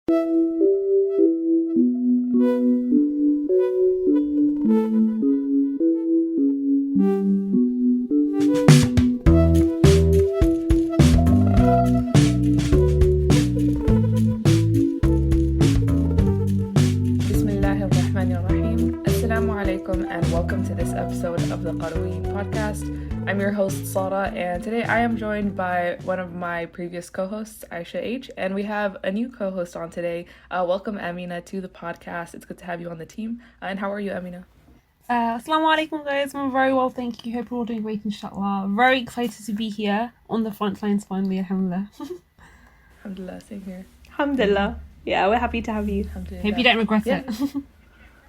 And welcome to this episode of the Qarawiyyin Podcast. I'm your host, Sara, and today I am joined by one of my previous co-hosts, Aisha H, and we have a new co-host on today. Welcome, Amina, to the podcast. It's good to have you on the team. And how are you, Amina? Assalamu alaikum, guys. I'm very well, thank you. Hope you're all doing great, inshallah. Very excited to be here on the front lines finally, alhamdulillah. Alhamdulillah, same here. Alhamdulillah. Yeah, we're happy to have you. Hope you don't regret it.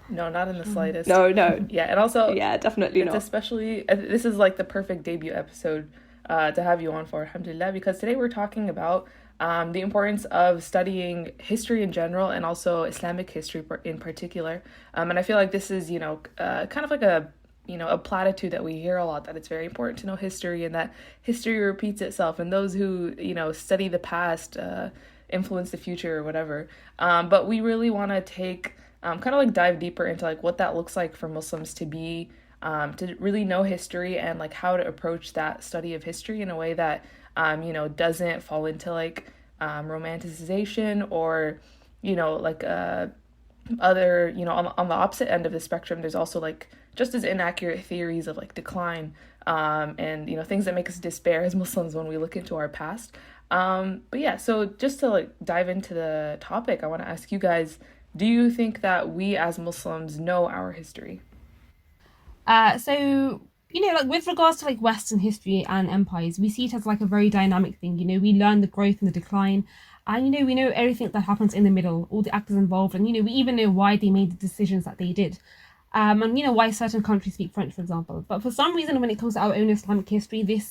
No, not in the slightst. No. Yeah, and also... Yeah, definitely not. Especially... This is like the perfect debut episode to have you on for, alhamdulillah, because today we're talking about the importance of studying history in general and also Islamic history in particular. And I feel like this is, kind of like a platitude that we hear a lot, that it's very important to know history and that history repeats itself. And those who, study the past influence the future or whatever. But we really want to take... kind of like dive deeper into like what that looks like for Muslims to be, to really know history and like how to approach that study of history in a way that, doesn't fall into like romanticization or, other, on the opposite end of the spectrum, there's also like just as inaccurate theories of like decline and, things that make us despair as Muslims when we look into our past. But yeah, so just to like dive into the topic, I want to ask you guys, do you think that we as Muslims know our history? With regards to like Western history and empires, we see it as like a very dynamic thing. We learn the growth and the decline. And, we know everything that happens in the middle, all the actors involved. And, we even know why they made the decisions that they did. And, why certain countries speak French, for example. But for some reason, when it comes to our own Islamic history, we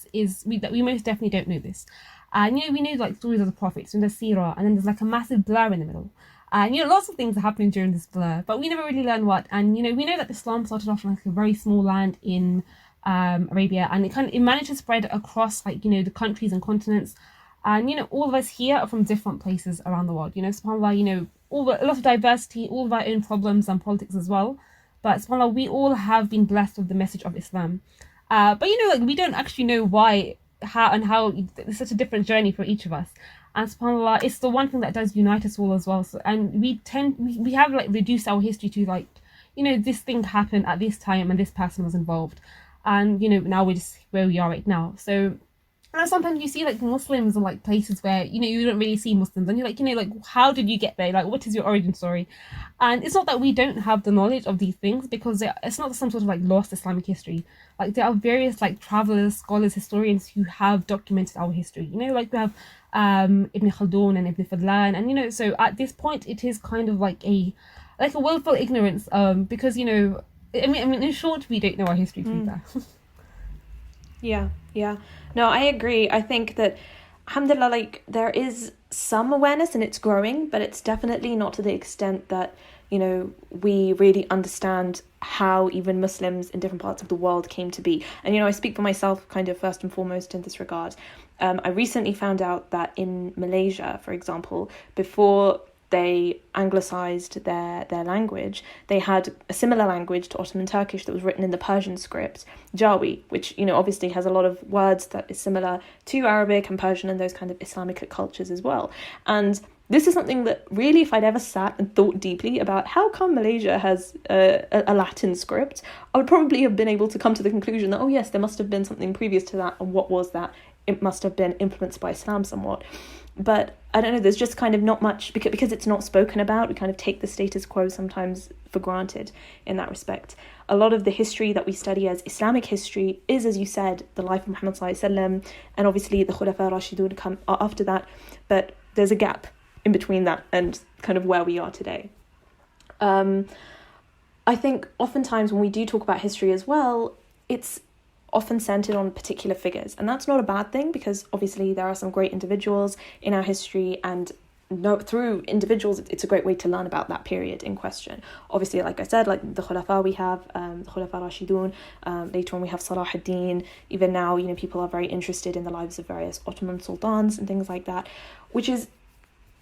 most definitely don't know this. And, we know like stories of the prophets and the seerah, and then there's like a massive blur in the middle. Lots of things are happening during this blur, but we never really learn what. And, we know that Islam started off in like a very small land in Arabia, and it managed to spread across like, the countries and continents. And, all of us here are from different places around the world. SubhanAllah, a lot of diversity, all of our own problems and politics as well. But SubhanAllah, we all have been blessed with the message of Islam. But, we don't actually know why, how it's such a different journey for each of us. And SubhanAllah, it's the one thing that does unite us all as well. So, and we have like reduced our history to like, this thing happened at this time and this person was involved. And, now we're just where we are right now. So, and sometimes you see like Muslims in like places where, you don't really see Muslims. And you're like, how did you get there? Like, what is your origin story? And it's not that we don't have the knowledge of these things, because it's not some sort of like lost Islamic history. Like there are various like travelers, scholars, historians who have documented our history. Like we have Ibn Khaldun and Ibn Fadlan, and so at this point it is kind of like a willful ignorance, because in short, we don't know our history either. Yeah. No, I agree. I think that, alhamdulillah, like there is some awareness and it's growing, but it's definitely not to the extent that, we really understand how even Muslims in different parts of the world came to be. And, I speak for myself kind of first and foremost in this regard. I recently found out that in Malaysia, for example, before they anglicized their language, they had a similar language to Ottoman Turkish that was written in the Persian script, Jawi, which, obviously has a lot of words that is similar to Arabic and Persian and those kind of Islamic cultures as well. And this is something that really, if I'd ever sat and thought deeply about how come Malaysia has a Latin script, I would probably have been able to come to the conclusion that, oh yes, there must have been something previous to that, and what was that? It must have been influenced by Islam somewhat. But I don't know, there's just kind of not much, because it's not spoken about, we kind of take the status quo sometimes for granted in that respect. A lot of the history that we study as Islamic history is, as you said, the life of Muhammad sallallahu alaihi wasallam, and obviously the Khulafa Rashidun come after that, but there's a gap in between that and kind of where we are today. I think oftentimes when we do talk about history as well, it's often centered on particular figures, and that's not a bad thing, because obviously there are some great individuals in our history, and through individuals it's a great way to learn about that period in question. Obviously, like I said, like the Khulafa, we have the Khulafa Rashidun, later on we have Salah ad-Din. Even now, people are very interested in the lives of various Ottoman sultans and things like that, which is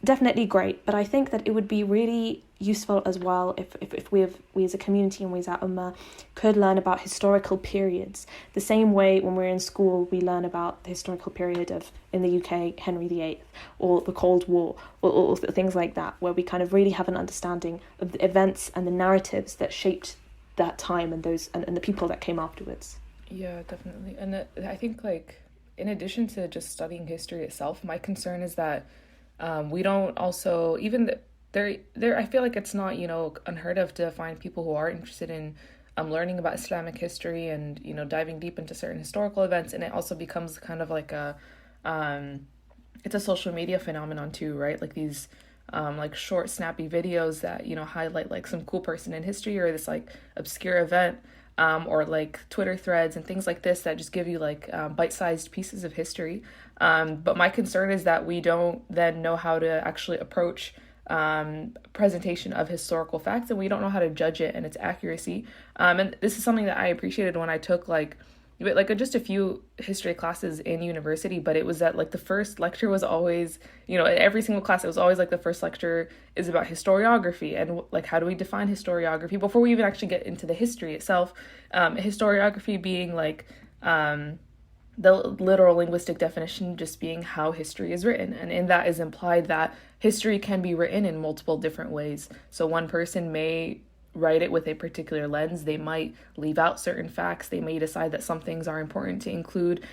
definitely great, but I think that it would be really useful as well if we as a community and we as a ummah could learn about historical periods the same way when we're in school we learn about the historical period of, in the UK, Henry VIII or the Cold War or things like that, where we kind of really have an understanding of the events and the narratives that shaped that time and those and the people that came afterwards. Yeah, definitely. And I think, like, in addition to just studying history itself, my concern is that we don't also, even there I feel like it's not, unheard of to find people who are interested in learning about Islamic history and, diving deep into certain historical events. And it also becomes kind of like it's a social media phenomenon too, right? Like these like short, snappy videos that, highlight like some cool person in history or this like obscure event, or like Twitter threads and things like this that just give you like bite-sized pieces of history. But my concern is that we don't then know how to actually approach presentation of historical facts, and we don't know how to judge it and its accuracy. And this is something that I appreciated when I took like just a few history classes in university, but it was that like the first lecture was always, in every single class, it was always like the first lecture is about historiography and like how do we define historiography before we even actually get into the history itself. Historiography being like the literal linguistic definition just being how history is written, and in that is implied that history can be written in multiple different ways. So one person may write it with a particular lens. They might leave out certain facts. They may decide that some things are important to include.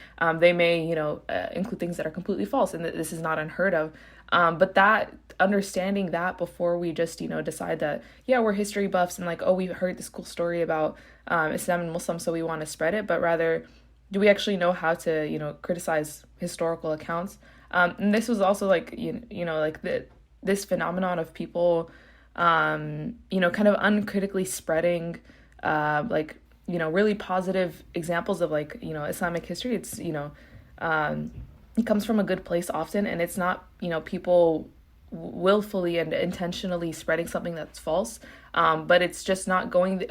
They may, include things that are completely false, and this is not unheard of. But that understanding that before we just, decide that, yeah, we're history buffs and like, oh, we heard this cool story about Islam and Muslims, so we want to spread it. But rather, do we actually know how to, criticize historical accounts? And this was also like, this phenomenon of people kind of uncritically spreading really positive examples of like, Islamic history. It's, it comes from a good place often, and it's not, people willfully and intentionally spreading something that's false, but it's just not going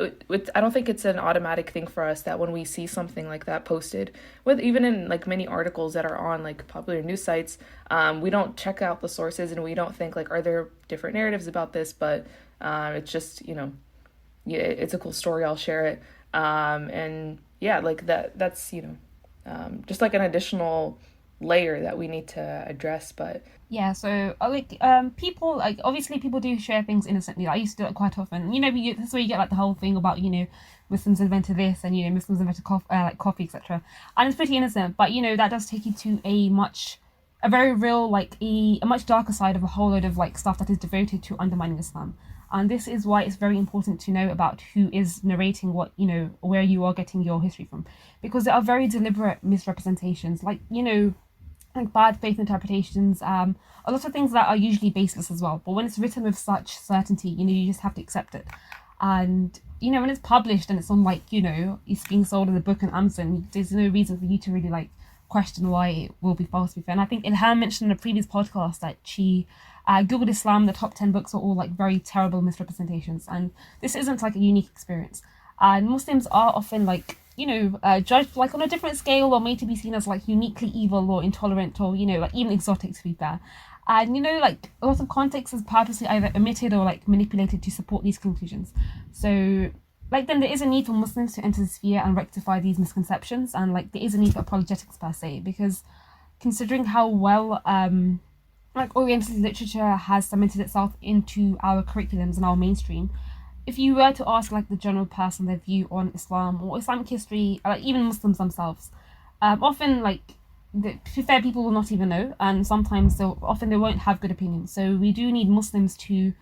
I don't think it's an automatic thing for us that when we see something like that posted, with even in like many articles that are on like popular news sites, we don't check out the sources and we don't think like, are there different narratives about this? But it's just, it's a cool story, I'll share it. And yeah, like that's just like an additional layer that we need to address. But yeah, so people, like, obviously people do share things innocently. I used to do it quite often. That's where you get like the whole thing about, Muslims invented this and, Muslims invented coffee, etc. And it's pretty innocent, but, that does take you to a very real, like a much darker side of a whole load of like stuff that is devoted to undermining Islam. And this is why it's very important to know about who is narrating what, where you are getting your history from. Because there are very deliberate misrepresentations, like bad faith interpretations, a lot of things that are usually baseless as well. But when it's written with such certainty, you just have to accept it. And, when it's published and it's on like, it's being sold as a book on Amazon, there's no reason for you to really like question why it will be false. And I think Ilham mentioned in a previous podcast that she Googled Islam, the top 10 books are all like very terrible misrepresentations. And this isn't like a unique experience. And Muslims are often like, judged like on a different scale or made to be seen as like uniquely evil or intolerant or, like even exotic, to be fair. And, like a lot of context is purposely either omitted or like manipulated to support these conclusions. So like then there is a need for Muslims to enter the sphere and rectify these misconceptions. And like there is a need for apologetics per se, because considering how well like Orientalist literature has cemented itself into our curriculums and our mainstream, if you were to ask like the general person their view on Islam or Islamic history, like even Muslims themselves, often like to be fair, people will not even know, and sometimes they won't have good opinions. So we do need Muslims to,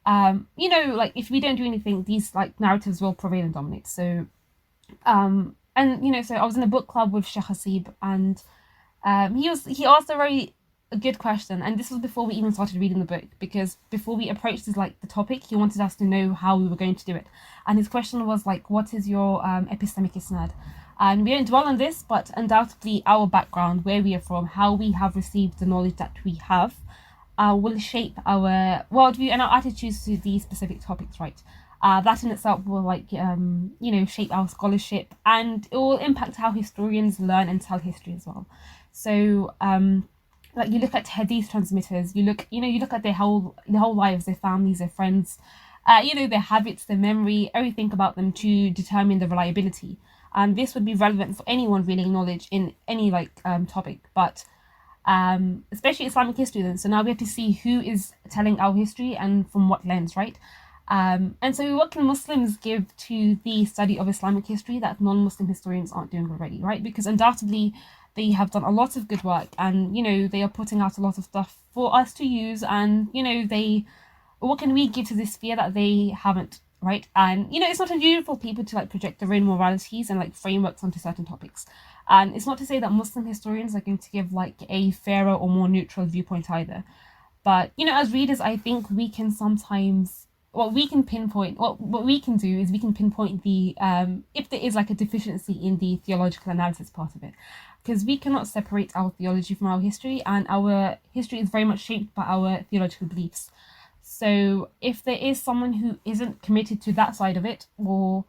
like if we don't do anything, these like narratives will prevail and dominate. So, so I was in a book club with Sheikh Hasib, and he asked a good question, and this was before we even started reading the book, because before we approached the topic, he wanted us to know how we were going to do it. And his question was like, what is your epistemic isnad? And we don't dwell on this, but undoubtedly our background, where we are from, how we have received the knowledge that we have, will shape our worldview and our attitudes to these specific topics, right? That in itself will shape our scholarship, and it will impact how historians learn and tell history as well. So Like you look at hadith transmitters, you look at their whole lives, their families, their friends, their habits, their memory, everything about them to determine the reliability. And this would be relevant for anyone really knowledge in any topic, but especially Islamic history then. So now we have to see who is telling our history and from what lens, right? And so what can Muslims give to the study of Islamic history that non-Muslim historians aren't doing already, right? Because undoubtedly they have done a lot of good work, and they are putting out a lot of stuff for us to use, and what can we give to this sphere that they haven't, right? And it's not unusual for people to project their own moralities and frameworks onto certain topics. And it's not to say that Muslim historians are going to give a fairer or more neutral viewpoint either. But as readers, I think we can sometimes what we can do is we can pinpoint the if there is a deficiency in the theological analysis part of it, because we cannot separate our theology from our history, and our history is very much shaped by our theological beliefs. So if there is someone who isn't committed to that side of it, or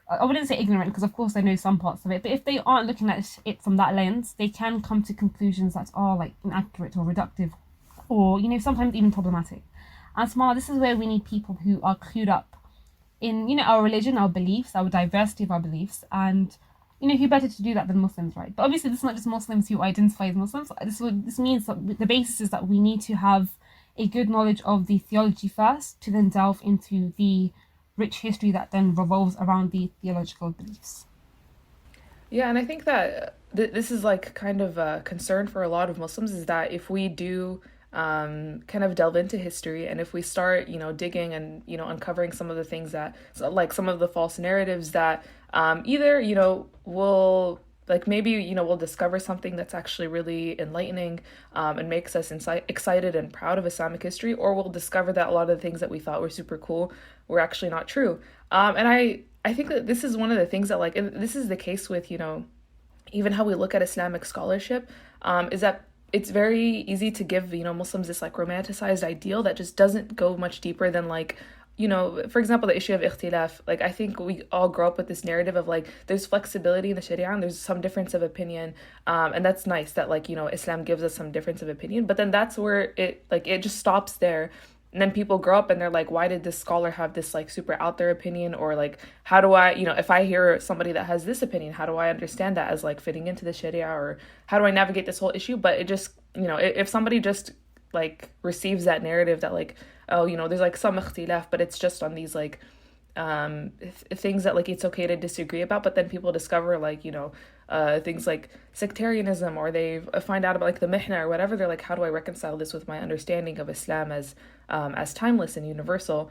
I wouldn't say ignorant, because of course they know some parts of it, but if they aren't looking at it from that lens, they can come to conclusions that are inaccurate or reductive, or sometimes even problematic. And Samara, this is where we need people who are clued up in our religion, our beliefs, our diversity of our beliefs, and who better to do that than Muslims, right? But obviously this is not just Muslims who identify as Muslims. This means that the basis is that we need to have a good knowledge of the theology first, to then delve into the rich history that then revolves around the theological beliefs. Yeah, and I think that this is kind of a concern for a lot of Muslims, is that if we do kind of delve into history, and if we start digging and uncovering some of the things that some of the false narratives that either will maybe we'll discover something that's actually really enlightening and makes us excited and proud of Islamic history, or we'll discover that a lot of the things that we thought were super cool were actually not true. And I think that this is one of the things that and this is the case with even how we look at Islamic scholarship, is that it's very easy to give Muslims this romanticized ideal that just doesn't go much deeper than for example, the issue of ikhtilaf. I think we all grow up with this narrative of there's flexibility in the Sharia and there's some difference of opinion, and that's nice that Islam gives us some difference of opinion, but then that's where it just stops there. And then people grow up and they're like, why did this scholar have this super out there opinion? Or how do I, if I hear somebody that has this opinion, how do I understand that as fitting into the Sharia, or how do I navigate this whole issue? But it just, if somebody just receives that narrative that there's some ikhtilaf, but it's just on these things that it's okay to disagree about, but then people discover things like sectarianism, or they find out about the mihna or whatever, they're how do I reconcile this with my understanding of Islam as timeless and universal?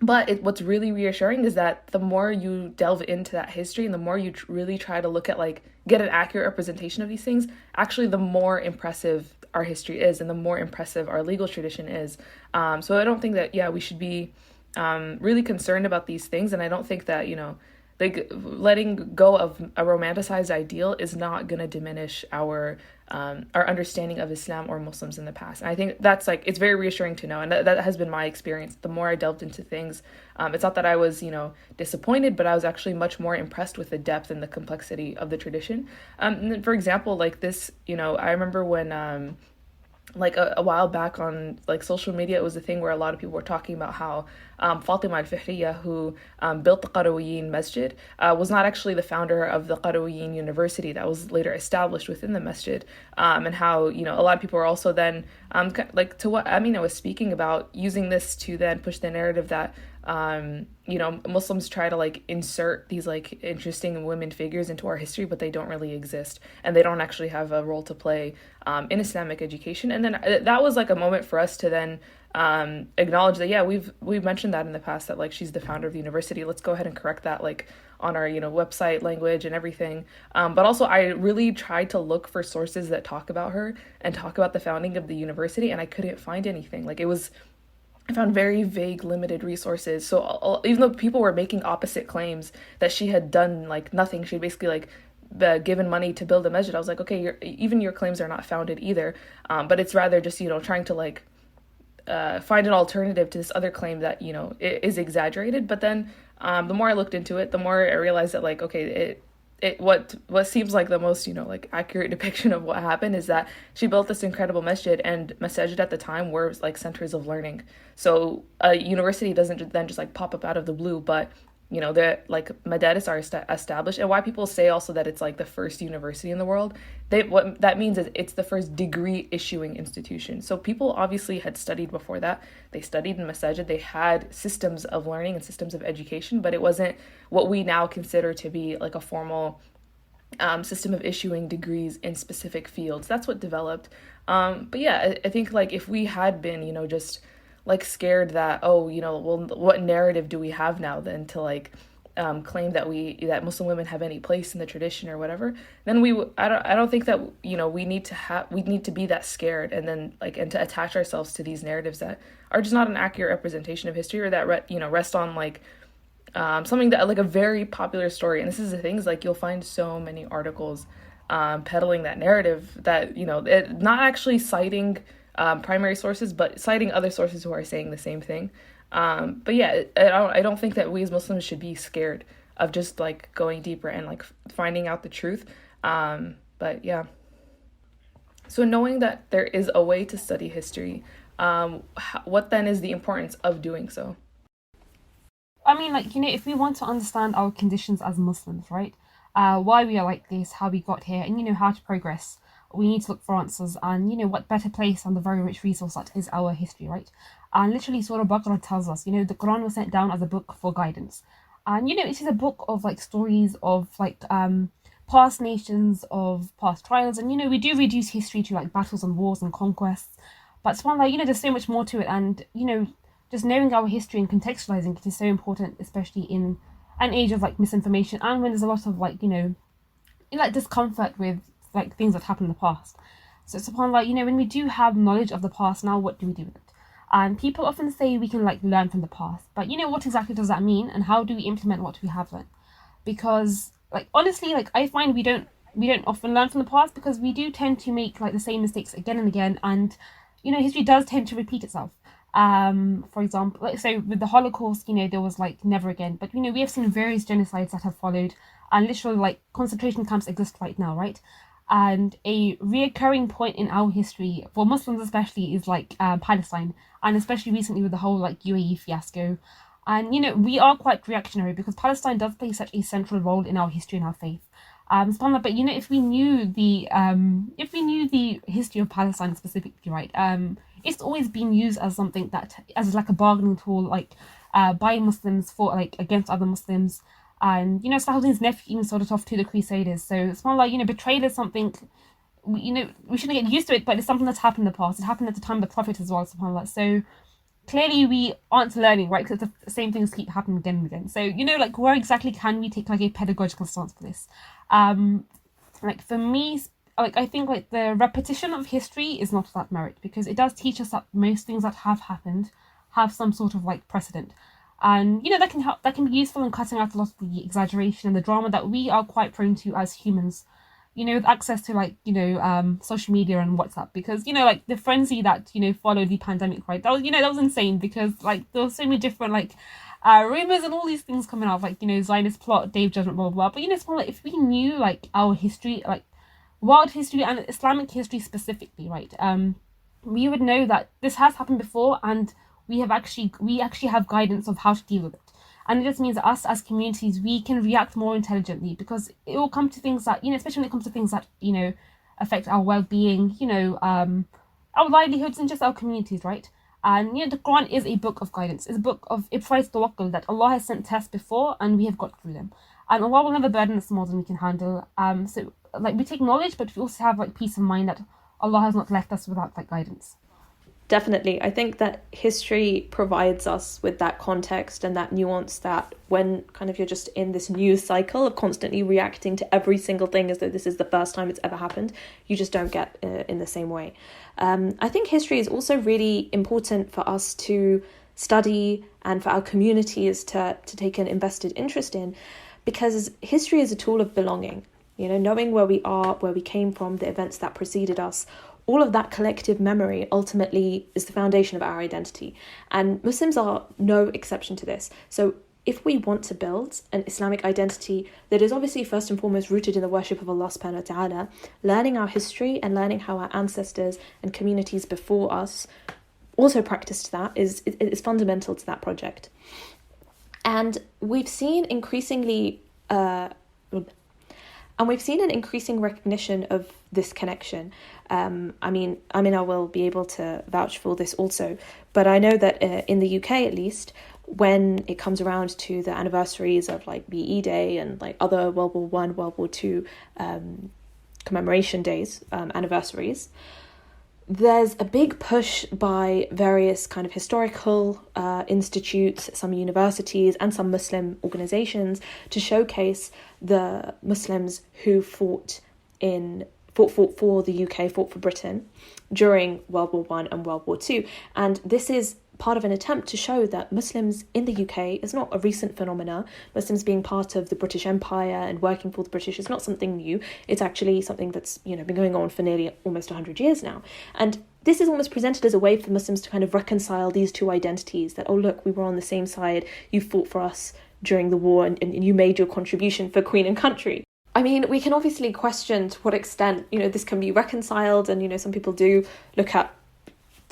But what's really reassuring is that the more you delve into that history, and the more you really try to look at get an accurate representation of these things, actually the more impressive our history is, and the more impressive our legal tradition is. So I don't think that we should be really concerned about these things, and I don't think that letting go of a romanticized ideal is not going to diminish our understanding of Islam or Muslims in the past. And I think that's it's very reassuring to know, and that has been my experience. The more I delved into things, it's not that I was disappointed, but I was actually much more impressed with the depth and the complexity of the tradition. For example, this, I remember when a while back on social media, it was a thing where a lot of people were talking about how Fatima al-Fihriya, who built the Qarawiyyin Masjid, was not actually the founder of the Qarawiyyin University that was later established within the masjid, and how a lot of people were also then to what Amina was speaking about, using this to then push the narrative that Muslims try to insert these interesting women figures into our history, but they don't really exist, and they don't actually have a role to play in Islamic education. And then that was a moment for us to then acknowledge that we've mentioned that in the past, that she's the founder of the university. Let's go ahead and correct that on our website language and everything. But also I really tried to look for sources that talk about her and talk about the founding of the university, and I couldn't find anything. I found very vague, limited resources. So even though people were making opposite claims that she had done nothing, she basically given money to build a masjid, I was okay, even your claims are not founded either. But it's rather just trying to find an alternative to this other claim that it is exaggerated. But then the more I looked into it, the more I realized that okay, what seems like the most, like accurate depiction of what happened is that she built this incredible masjid, and masajid at the time were like centers of learning. So a university doesn't then just like pop up out of the blue, but the like madaris are established. And why people say also that it's like the first university in the world, what that means is it's the first degree issuing institution. So people obviously had studied before that. They studied in masajid. They had systems of learning and systems of education, but it wasn't what we now consider to be like a formal system of issuing degrees in specific fields. That's what developed. But yeah, I think like if we had been, just like scared that, well, what narrative do we have now then to like claim that Muslim women have any place in the tradition or whatever, then I don't think that we need to be that scared and then like and to attach ourselves to these narratives that are just not an accurate representation of history, or that rest on like something that like a very popular story. And this is the thing, is like you'll find so many articles peddling that narrative that not actually citing primary sources, but citing other sources who are saying the same thing. But yeah, I don't think that we as Muslims should be scared of just like going deeper and like finding out the truth. But yeah. So knowing that there is a way to study history, what then is the importance of doing so? I mean, like, if we want to understand our conditions as Muslims, right? Why we are like this, how we got here, and how to progress, we need to look for answers. And what better place on the very rich resource that is our history, right? And literally Surah Baqarah tells us, the Quran was sent down as a book for guidance. And it is a book of like stories of like past nations, of past trials. And we do reduce history to like battles and wars and conquests, but subhanAllah, there's so much more to it. And just knowing our history and contextualizing it is so important, especially in an age of like misinformation, and when there's a lot of like like discomfort with like things that happened in the past. So subhanAllah, when we do have knowledge of the past, now what do we do with it? And people often say we can like learn from the past, but what exactly does that mean, and how do we implement what we have learned? Because like honestly, like I find we don't often learn from the past, because we do tend to make like the same mistakes again and again, and history does tend to repeat itself. For example, like, so with the Holocaust, there was like never again, but we have seen various genocides that have followed, and literally like concentration camps exist right now, right? And a reoccurring point in our history, for Muslims especially, is like Palestine, and especially recently with the whole like UAE fiasco. And we are quite reactionary, because Palestine does play such a central role in our history and our faith. But if we knew the history of Palestine specifically, right, it's always been used as something as like a bargaining tool, like by Muslims for like against other Muslims. And Saladin's nephew even sold it off to the Crusaders. So subhanAllah, betrayal is something we shouldn't get used to it, but it's something that's happened in the past. It happened at the time of the Prophet as well, subhanAllah. So clearly we aren't learning, right? Because the same things keep happening again and again. So like where exactly can we take like a pedagogical stance for this? Like for me, like I think like the repetition of history is not that merit, because it does teach us that most things that have happened have some sort of like precedent. And that can be useful in cutting out a lot of the exaggeration and the drama that we are quite prone to as humans, with access to like social media and WhatsApp, because like the frenzy that followed the pandemic, right, that was insane, because like there were so many different like rumors and all these things coming out, like Zionist plot, Dave Judgment, blah blah blah. But it's more like if we knew like our history, like world history and Islamic history specifically, right, we would know that this has happened before, and we actually have guidance of how to deal with it. And it just means that us as communities, we can react more intelligently, because it will come to things that, especially when it comes to things that, affect our well-being, our livelihoods and just our communities, right? And, the Quran is a book of guidance. It's a book of, it provides tawakkul, that Allah has sent tests before and we have got through them. And Allah will never burden us more than we can handle. So, like, we take knowledge, but we also have, like, peace of mind that Allah has not left us without, like, guidance. Definitely. I think that history provides us with that context and that nuance, that when kind of you're just in this news cycle of constantly reacting to every single thing as though this is the first time it's ever happened, you just don't get in the same way. I think history is also really important for us to study and for our communities to take an invested interest in, because history is a tool of belonging. Knowing where we are, where we came from, the events that preceded us, all of that collective memory ultimately is the foundation of our identity. And Muslims are no exception to this. So if we want to build an Islamic identity that is obviously first and foremost rooted in the worship of Allah subhanahu wa ta'ala, learning our history and learning how our ancestors and communities before us also practiced that is fundamental to that project. And we've seen increasingly an increasing recognition of this connection. I mean, I will be able to vouch for this also, but I know that in the UK at least, when it comes around to the anniversaries of like BE Day and like other World War I, World War II commemoration days, anniversaries, there's a big push by various kind of historical institutes, some universities and some Muslim organizations to showcase the Muslims who fought for the UK, fought for Britain during World War I and World War II. And this is part of an attempt to show that Muslims in the UK is not a recent phenomena. Muslims being part of the British Empire and working for the British is not something new. It's actually something that's, been going on for nearly almost 100 years now. And this is almost presented as a way for Muslims to kind of reconcile these two identities, that, oh, look, we were on the same side, you fought for us during the war and you made your contribution for Queen and country. I mean, we can obviously question to what extent, this can be reconciled, and, some people do look at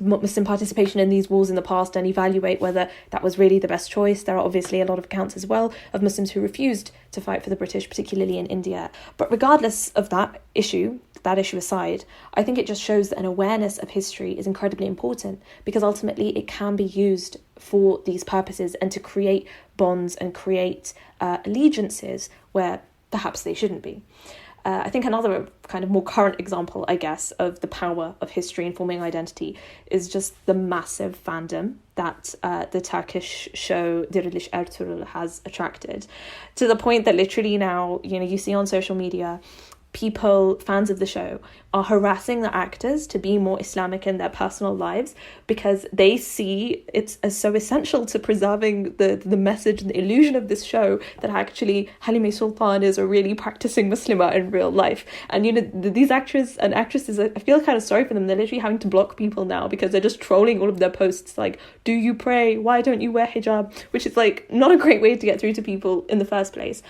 Muslim participation in these wars in the past and evaluate whether that was really the best choice. There are obviously a lot of accounts as well of Muslims who refused to fight for the British, particularly in India. But regardless of that issue aside, I think it just shows that an awareness of history is incredibly important, because ultimately it can be used for these purposes and to create bonds and create allegiances where perhaps they shouldn't be. I think another kind of more current example, I guess, of the power of history in forming identity is just the massive fandom that the Turkish show Dirilish Ertuğrul has attracted, to the point that literally now, you see on social media, people, fans of the show, are harassing the actors to be more Islamic in their personal lives, because they see it's as so essential to preserving the message and the illusion of this show that actually Halime Sultan is a really practicing Muslimah in real life. And these actors and actresses, I feel kind of sorry for them. They're literally having to block people now because they're just trolling all of their posts like, do you pray? Why don't you wear hijab? Which is like not a great way to get through to people in the first place.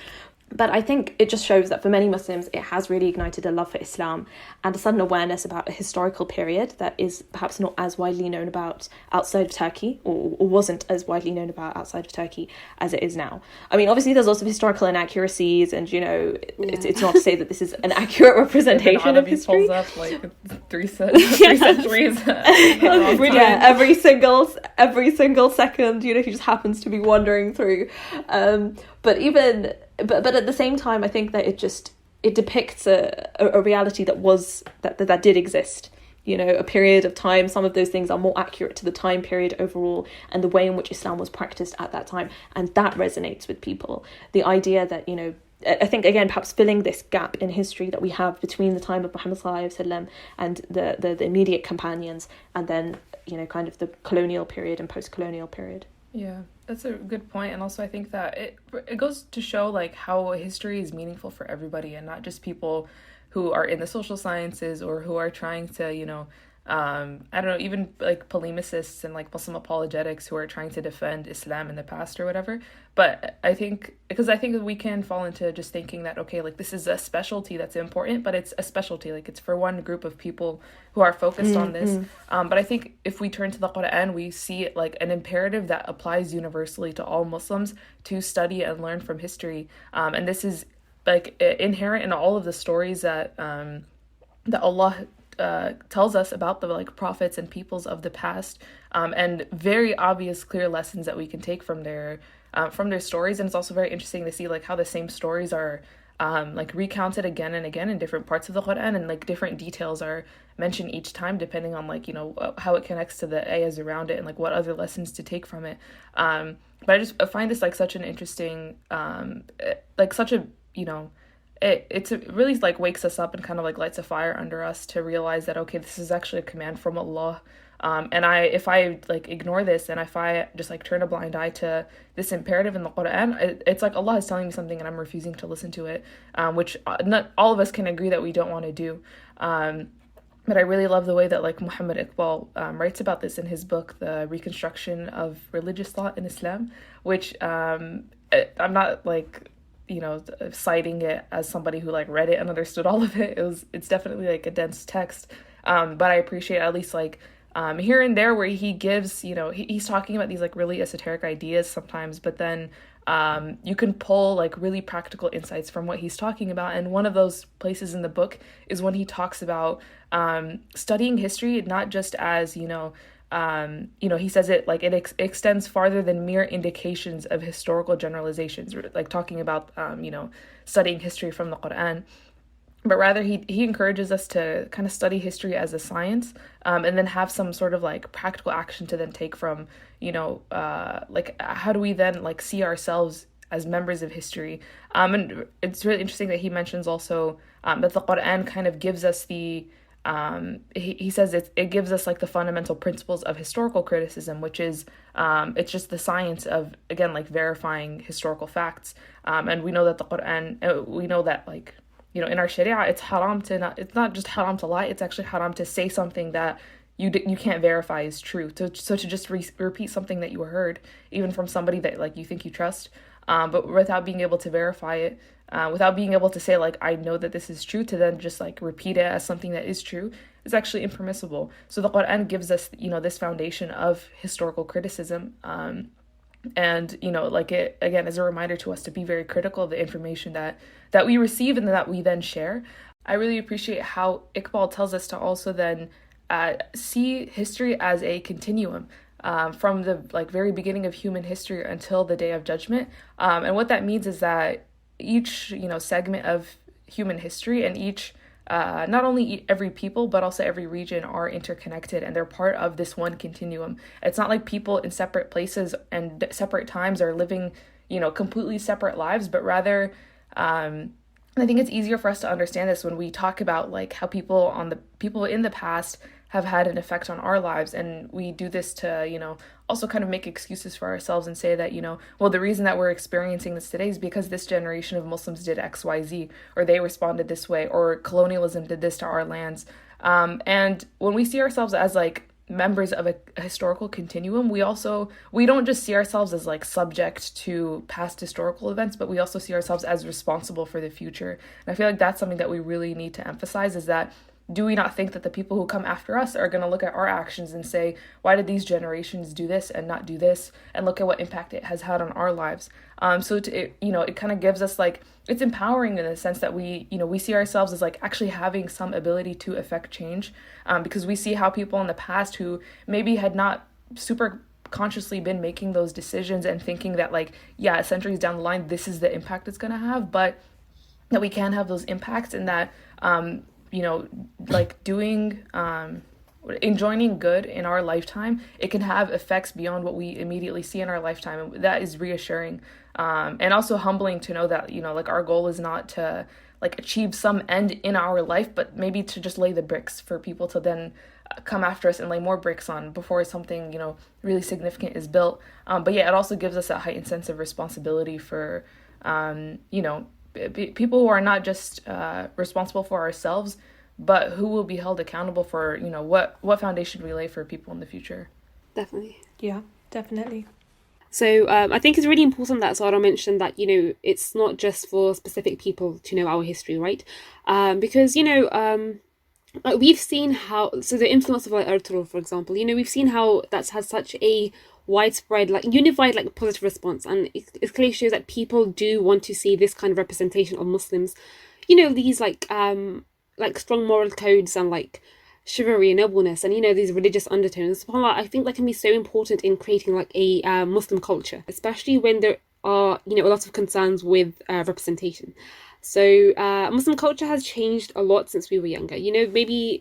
But I think it just shows that for many Muslims, it has really ignited a love for Islam and a sudden awareness about a historical period that is perhaps not as widely known about outside of Turkey, or wasn't as widely known about outside of Turkey as it is now. I mean, obviously, there's lots of historical inaccuracies, and, it's not to say that this is an accurate representation of history. Pulls up like three centuries. Every single second, he just happens to be wandering through. But at the same time, I think that it depicts a reality that did exist. A period of time. Some of those things are more accurate to the time period overall and the way in which Islam was practiced at that time, and that resonates with people. The idea that I think, again, perhaps filling this gap in history that we have between the time of Muhammad sallallahu alaihi wasallam and the immediate companions, and then kind of the colonial period and post-colonial period. Yeah, that's a good point. And also I think that it goes to show like how history is meaningful for everybody, and not just people who are in the social sciences or who are trying to, I don't know, even like polemicists and like Muslim apologetics who are trying to defend Islam in the past or whatever. But I think that we can fall into just thinking that, okay, like this is a specialty that's important, but it's a specialty, like it's for one group of people who are focused on this. But I think if we turn to the Quran, we see it like an imperative that applies universally to all Muslims to study and learn from history. And this is like inherent in all of the stories that Allah tells us about the like prophets and peoples of the past, and very obvious, clear lessons that we can take from their stories. And it's also very interesting to see like how the same stories are like recounted again and again in different parts of the Quran, and like different details are mentioned each time depending on like how it connects to the ayahs around it and like what other lessons to take from it. But I just find this like such an interesting like such a it really like wakes us up and kind of like lights a fire under us to realize that, okay, this is actually a command from Allah. And if I like ignore this, and if I just like turn a blind eye to this imperative in the Quran, it's like Allah is telling me something and I'm refusing to listen to it, which not all of us can agree that we don't want to do. But I really love the way that like Muhammad Iqbal writes about this in his book, The Reconstruction of Religious Thought in Islam, which I'm not like, citing it as somebody who like read it and understood all of it. It's definitely like a dense text. But I appreciate at least like here and there where he gives, he's talking about these like really esoteric ideas sometimes, but then you can pull like really practical insights from what he's talking about. And one of those places in the book is when he talks about studying history, not just as, he says it like it extends farther than mere indications of historical generalizations, like talking about, studying history from the Quran. But rather, he encourages us to kind of study history as a science, and then have some sort of like practical action to then take from, like how do we then like see ourselves as members of history? And it's really interesting that he mentions also that the Quran kind of gives us the, he says it gives us like the fundamental principles of historical criticism, which is it's just the science of, again, like verifying historical facts. And we know that the Quran, we know that like, in our Sharia, it's not just haram to lie, it's actually haram to say something that you can't verify is true. So to just repeat something that you heard, even from somebody that like you think you trust, but without being able to verify it, without being able to say like, I know that this is true, to then just like repeat it as something that is true, is actually impermissible. So the Quran gives us, this foundation of historical criticism. And, like it, again, is a reminder to us to be very critical of the information that we receive and that we then share. I really appreciate how Iqbal tells us to also then see history as a continuum from the like very beginning of human history until the day of judgment. And what that means is that each, segment of human history and each not only every people, but also every region are interconnected and they're part of this one continuum. It's not like people in separate places and separate times are living, completely separate lives, but rather, I think it's easier for us to understand this when we talk about like how people in the past have had an effect on our lives. And we do this to, also kind of make excuses for ourselves and say that, well, the reason that we're experiencing this today is because this generation of Muslims did X, Y, Z, or they responded this way, or colonialism did this to our lands. And when we see ourselves as like members of a historical continuum, we don't just see ourselves as like subject to past historical events, but we also see ourselves as responsible for the future. And I feel like that's something that we really need to emphasize, is that do we not think that the people who come after us are going to look at our actions and say, why did these generations do this and not do this? And look at what impact it has had on our lives. It kind of gives us like, it's empowering in the sense that we see ourselves as like actually having some ability to affect change, because we see how people in the past who maybe had not super consciously been making those decisions and thinking that like, yeah, centuries down the line, this is the impact it's going to have, but that we can have those impacts, and that, like doing, enjoining good in our lifetime, it can have effects beyond what we immediately see in our lifetime. And that is reassuring, and also humbling to know that, like our goal is not to like achieve some end in our life, but maybe to just lay the bricks for people to then come after us and lay more bricks on before something, really significant is built. But yeah, it also gives us a heightened sense of responsibility for, people who are not just responsible for ourselves, but who will be held accountable for, what foundation we lay for people in the future. Definitely. Yeah, definitely. So I think it's really important that Sarah mentioned that, it's not just for specific people to know our history, right? Because, like we've seen how, so the influence of like Ertugrul, for example, we've seen how that's had such a widespread, like unified, like positive response, and it clearly shows that people do want to see this kind of representation of Muslims, these like strong moral codes and like chivalry and nobleness, and these religious undertones. SubhanAllah, I think that can be so important in creating like a Muslim culture, especially when there are a lot of concerns with representation. So Muslim culture has changed a lot since we were younger. Maybe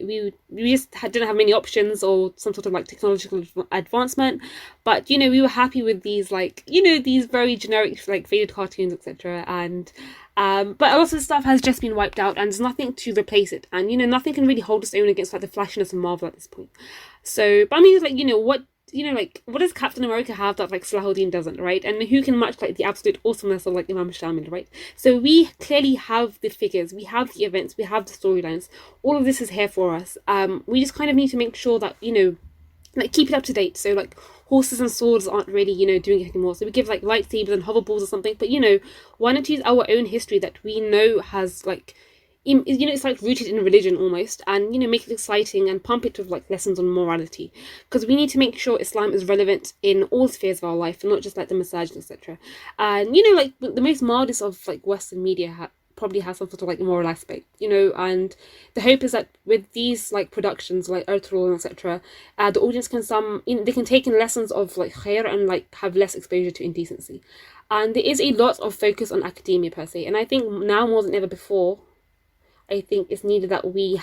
we just didn't have many options or some sort of like technological advancement, but we were happy with these like these very generic like faded cartoons, etc. And but a lot of the stuff has just been wiped out, and there's nothing to replace it, and nothing can really hold its own against like the flashiness of Marvel at this point. So, but I mean, like what like, what does Captain America have that, like, Salahuddin doesn't, right? And who can match, like, the absolute awesomeness of, like, Imam Shamil, right? So we clearly have the figures, we have the events, we have the storylines. All of this is here for us. We just kind of need to make sure that, like, keep it up to date. So, like, horses and swords aren't really, doing it anymore. So we give, like, lightsabers and hoverballs or something. But, why not use our own history that we know has, like, it's like rooted in religion almost, and make it exciting and pump it with, like, lessons on morality, because we need to make sure Islam is relevant in all spheres of our life and not just like the masajid, etc. And like the most mildest of, like, Western media probably has some sort of, like, moral aspect, and the hope is that with these, like, productions like Ertugrul, etc., the audience can they can take in lessons of, like, khair and, like, have less exposure to indecency. And there is a lot of focus on academia per se, and I think now more than ever before, I think it's needed that we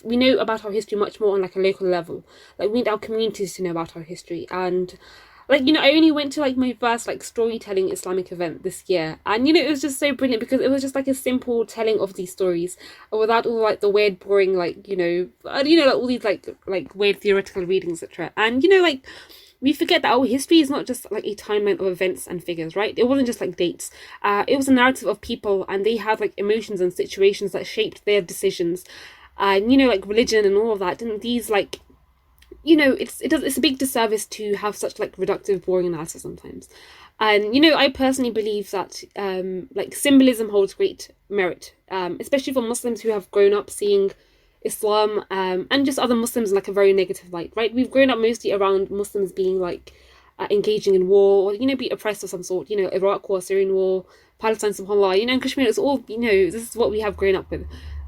know about our history much more on, like, a local level. Like, we need our communities to know about our history. And, like, I only went to, like, my first, like, storytelling Islamic event this year, and it was just so brilliant because it was just, like, a simple telling of these stories without all, like, the weird boring, like, like, all these, like weird theoretical readings, etc. And like, we forget that our history is not just, like, a timeline of events and figures, right? It wasn't just, like, dates. It was a narrative of people, and they had, like, emotions and situations that shaped their decisions. And, like, religion and all of that. And these, like, it's a big disservice to have such, like, reductive, boring analysis sometimes. And, I personally believe that, like, symbolism holds great merit, especially for Muslims who have grown up seeing Islam and just other Muslims in, like, a very negative light, right? We've grown up mostly around Muslims being, like, engaging in war, or be oppressed of some sort, Iraq war, Syrian war, Palestine, subhanAllah, in Kashmir. It's all, this is what we have grown up with.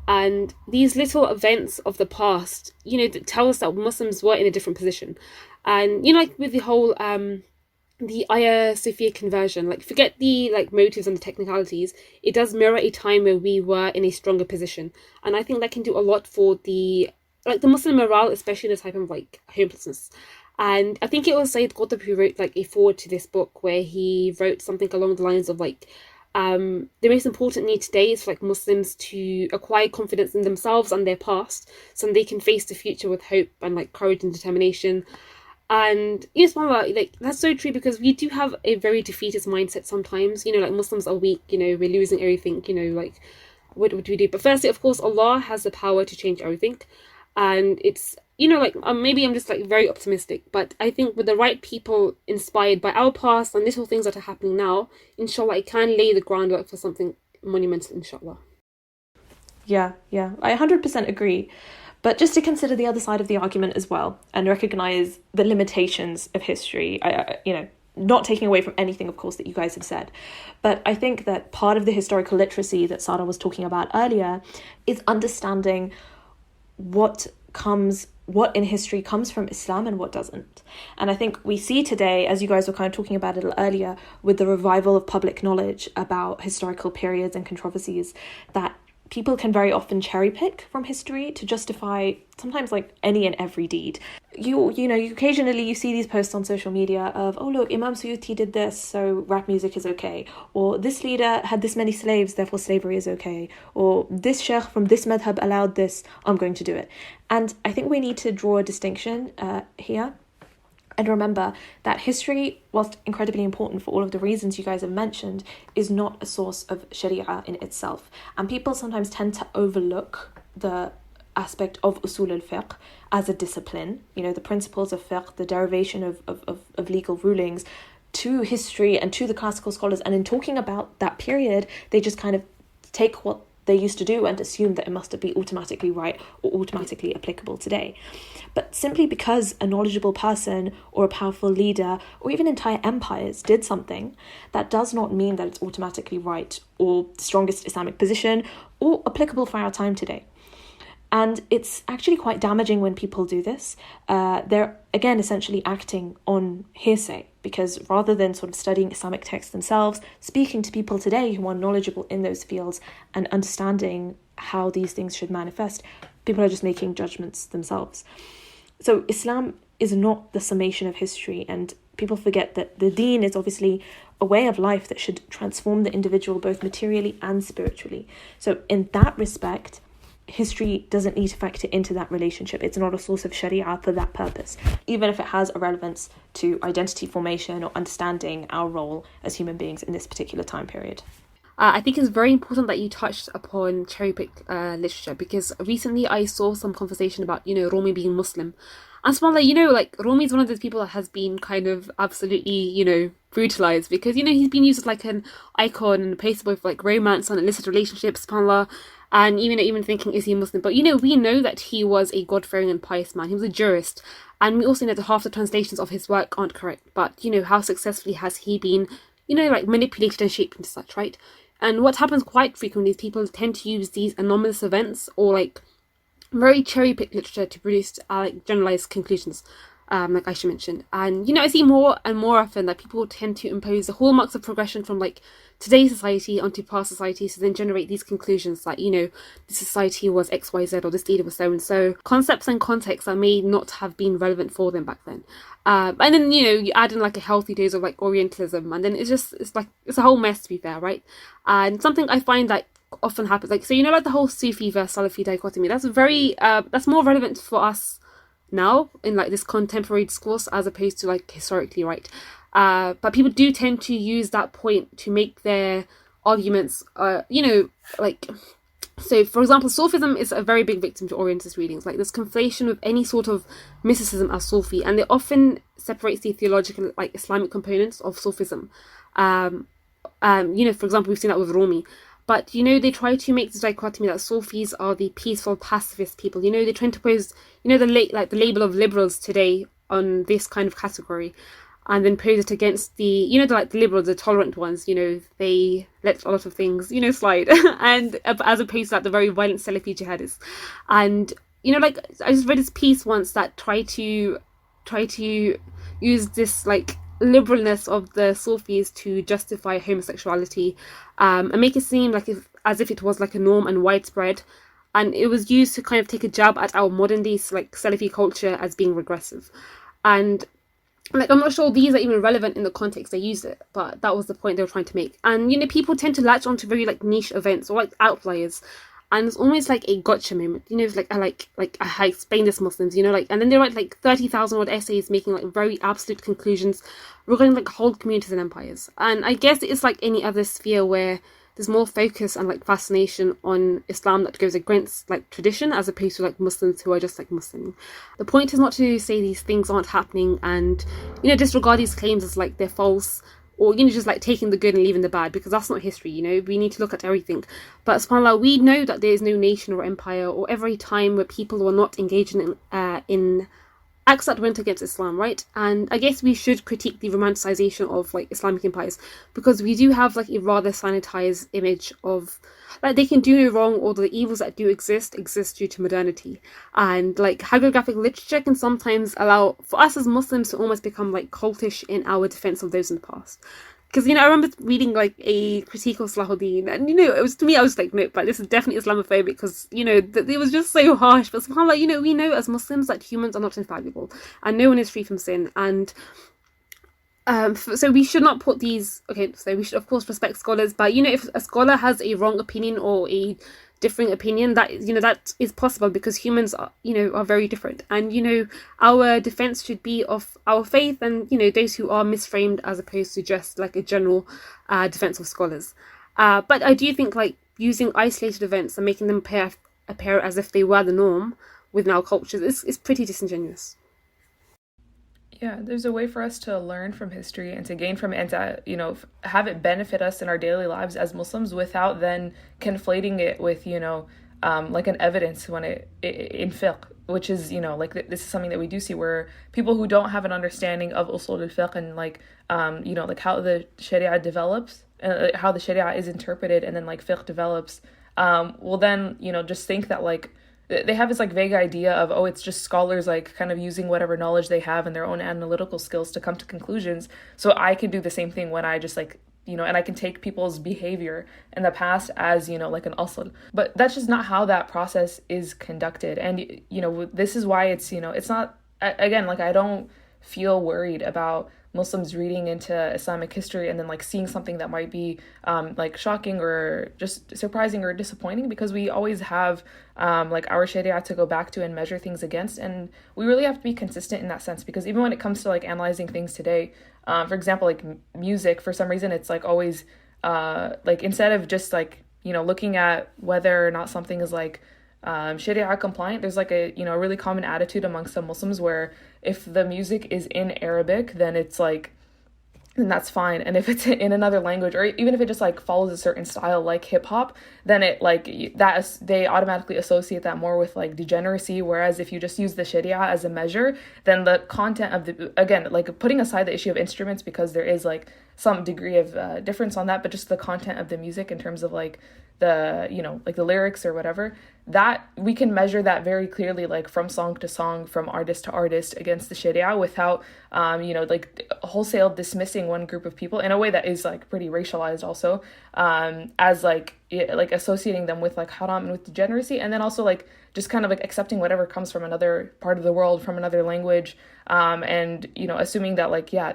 And these little events of the past, that tell us that Muslims were in a different position. And like with the whole the Hagia Sophia conversion, like, forget the, like, motives and the technicalities, it does mirror a time where we were in a stronger position. And I think that can do a lot for the, like, the Muslim morale, especially in a type of, like, hopelessness. And I think it was Sayyid Qutb who wrote, like, a foreword to this book where he wrote something along the lines of, like, the most important need today is for, like, Muslims to acquire confidence in themselves and their past so they can face the future with hope and, like, courage and determination. And subhanAllah, like, that's so true, because we do have a very defeatist mindset sometimes. Like, Muslims are weak, we're losing everything, like, what do we do? But firstly, of course, Allah has the power to change everything. And it's, like, maybe I'm just, like, very optimistic, but I think with the right people inspired by our past and little things that are happening now, inshallah, it can lay the groundwork for something monumental, inshallah. Yeah, I 100% agree. But just to consider the other side of the argument as well, and recognize the limitations of history, not taking away from anything, of course, that you guys have said. But I think that part of the historical literacy that Sarah was talking about earlier is understanding what in history comes from Islam and what doesn't. And I think we see today, as you guys were kind of talking about a little earlier, with the revival of public knowledge about historical periods and controversies, that people can very often cherry pick from history to justify sometimes, like, any and every deed. You occasionally you see these posts on social media of, oh look, Imam Suyuti did this, so rap music is okay, or this leader had this many slaves, therefore slavery is okay, or this sheikh from this madhab allowed this, I'm going to do it. And I think we need to draw a distinction here. And remember that history, whilst incredibly important for all of the reasons you guys have mentioned, is not a source of sharia in itself. And people sometimes tend to overlook the aspect of usul al-fiqh as a discipline, the principles of fiqh, the derivation of legal rulings, to history and to the classical scholars. And in talking about that period, they just kind of take what they used to do and assume that it must be automatically right or automatically applicable today. But simply because a knowledgeable person or a powerful leader or even entire empires did something, that does not mean that it's automatically right or the strongest Islamic position or applicable for our time today. And it's actually quite damaging when people do this. They're, again, essentially acting on hearsay, because rather than sort of studying Islamic texts themselves, speaking to people today who are knowledgeable in those fields and understanding how these things should manifest, people are just making judgments themselves. So Islam is not the summation of history, and people forget that the deen is obviously a way of life that should transform the individual both materially and spiritually. So in that respect, history doesn't need to factor into that relationship. It's not a source of sharia for that purpose, even if it has a relevance to identity formation or understanding our role as human beings in this particular time period. I think it's very important that you touched upon cherry-picked literature, because recently I saw some conversation about, Rumi being Muslim. And subhanAllah, Rumi is one of those people that has been kind of absolutely, brutalized, because, he's been used as like an icon and a poster boy for like romance and illicit relationships, subhanAllah. And even thinking, is he Muslim? But, we know that he was a God-fearing and pious man. He was a jurist. And we also know that half the translations of his work aren't correct. But, how successfully has he been, manipulated and shaped into such, right? And what happens quite frequently is people tend to use these anomalous events or very cherry-picked literature to produce generalized conclusions, like Aisha mentioned. And, I see more and more often that people tend to impose the hallmarks of progression from today's society onto past societies to then generate these conclusions that, this society was XYZ or this leader was so-and-so. Concepts and contexts that may not have been relevant for them back then. And then, you add in a healthy dose of Orientalism, and then it's a whole mess, to be fair, right? And something I find that often happens, the whole Sufi versus Salafi dichotomy, that's that's more relevant for us now in this contemporary discourse as opposed to historically, right? But people do tend to use that point to make their arguments, so, for example, Sufism is a very big victim to Orientalist readings. This conflation with any sort of mysticism as Sufi, and it often separates the theological, Islamic components of Sufism. For example, we've seen that with Rumi. But, they try to make this dichotomy that Sufis are the peaceful, pacifist people. They try to pose, the label of liberals today on this kind of category, and then pose it against the liberals, the tolerant ones, they let a lot of things, slide, and as opposed to the very violent Salafi jihadists. And, I just read this piece once that tried to use this, liberalness of the Sufis to justify homosexuality, and make it seem as if it was a norm and widespread. And it was used to kind of take a jab at our modern day, Salafi culture as being regressive. And I'm not sure these are even relevant in the context they used it, but that was the point they were trying to make. And, people tend to latch onto very, niche events or, outliers. And it's almost like a gotcha moment. It's I explain this Muslims, and then they write, 30,000 odd essays making, very absolute conclusions regarding, whole communities and empires. And I guess it's like any other sphere where there's more focus and, fascination on Islam that goes against, tradition, as opposed to, Muslims who are just, Muslim. The point is not to say these things aren't happening and, disregard these claims as, they're false, or, just, taking the good and leaving the bad, because that's not history, we need to look at everything. But, subhanAllah, we know that there is no nation or empire or every time where people were not engaging in acts that went against Islam, right? And I guess we should critique the romanticization of Islamic empires, because we do have a rather sanitized image of they can do no wrong, or the evils that do exist due to modernity. And hagiographic literature can sometimes allow for us as Muslims to almost become cultish in our defense of those in the past. Because, I remember reading, a critique of Salahuddin, and, it was, to me, I was no, but this is definitely Islamophobic, because, it was just so harsh. But subhanAllah, we know as Muslims that humans are not infallible, and no one is free from sin. And so we should not put these, so we should, of course, respect scholars, but, if a scholar has a wrong opinion or a differing opinion, that that is possible, because humans are very different, and our defense should be of our faith and those who are misframed, as opposed to just a general defense of scholars. But I do think using isolated events and making them appear as if they were the norm within our cultures is pretty disingenuous. Yeah, there's a way for us to learn from history and to gain from it, and to, have it benefit us in our daily lives as Muslims without then conflating it with, an evidence when in fiqh, which is, this is something that we do see where people who don't have an understanding of usul al-fiqh and how the sharia develops, how the sharia is interpreted, and then fiqh develops, will then, just think that they have this vague idea of, it's just scholars kind of using whatever knowledge they have and their own analytical skills to come to conclusions. So I can do the same thing when I just and I can take people's behavior in the past as, an asl. But that's just not how that process is conducted. And, this is why it's, it's not, again, I don't feel worried about Muslims reading into Islamic history and then like seeing something that might be like shocking or just surprising or disappointing, because we always have like our sharia to go back to and measure things against, and we really have to be consistent in that sense, because even when it comes to like analyzing things today, for example, like music, for some reason it's like always like instead of just like, you know, looking at whether or not something is like sharia compliant, there's like a, you know, a really common attitude amongst some Muslims where if the music is in Arabic, then it's like, then that's fine, and if it's in another language, or even if it just like follows a certain style like hip hop, then it like that is, they automatically associate that more with like degeneracy. Whereas if you just use the sharia as a measure, then the content of the, again, like putting aside the issue of instruments, because there is like some degree of difference on that, but just the content of the music in terms of like the, you know, like the lyrics or whatever, that we can measure that very clearly, like from song to song, from artist to artist against the sharia, without you know, like wholesale dismissing one group of people in a way that is like pretty racialized also, as like associating them with like haram and with degeneracy, and then also like just kind of like accepting whatever comes from another part of the world, from another language, and, you know, assuming that like, yeah,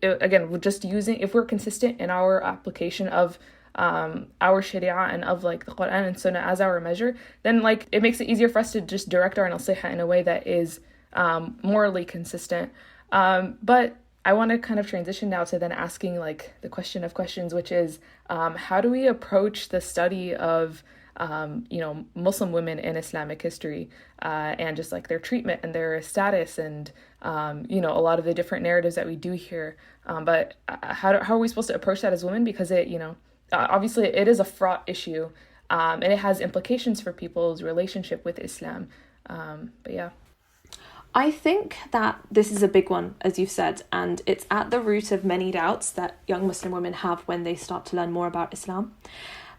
again, we're just using, if we're consistent in our application of our sharia and of like the Quran and Sunnah as our measure, then like it makes it easier for us to just direct our nasiha in a way that is morally consistent. But I want to kind of transition now to then asking like the question of questions, which is how do we approach the study of you know, Muslim women in Islamic history, and just like their treatment and their status, and you know, a lot of the different narratives that we do here, but how are we supposed to approach that as women, because it, you know, obviously it is a fraught issue, and it has implications for people's relationship with Islam, but yeah. I think that this is a big one, as you've said, and it's at the root of many doubts that young Muslim women have when they start to learn more about Islam.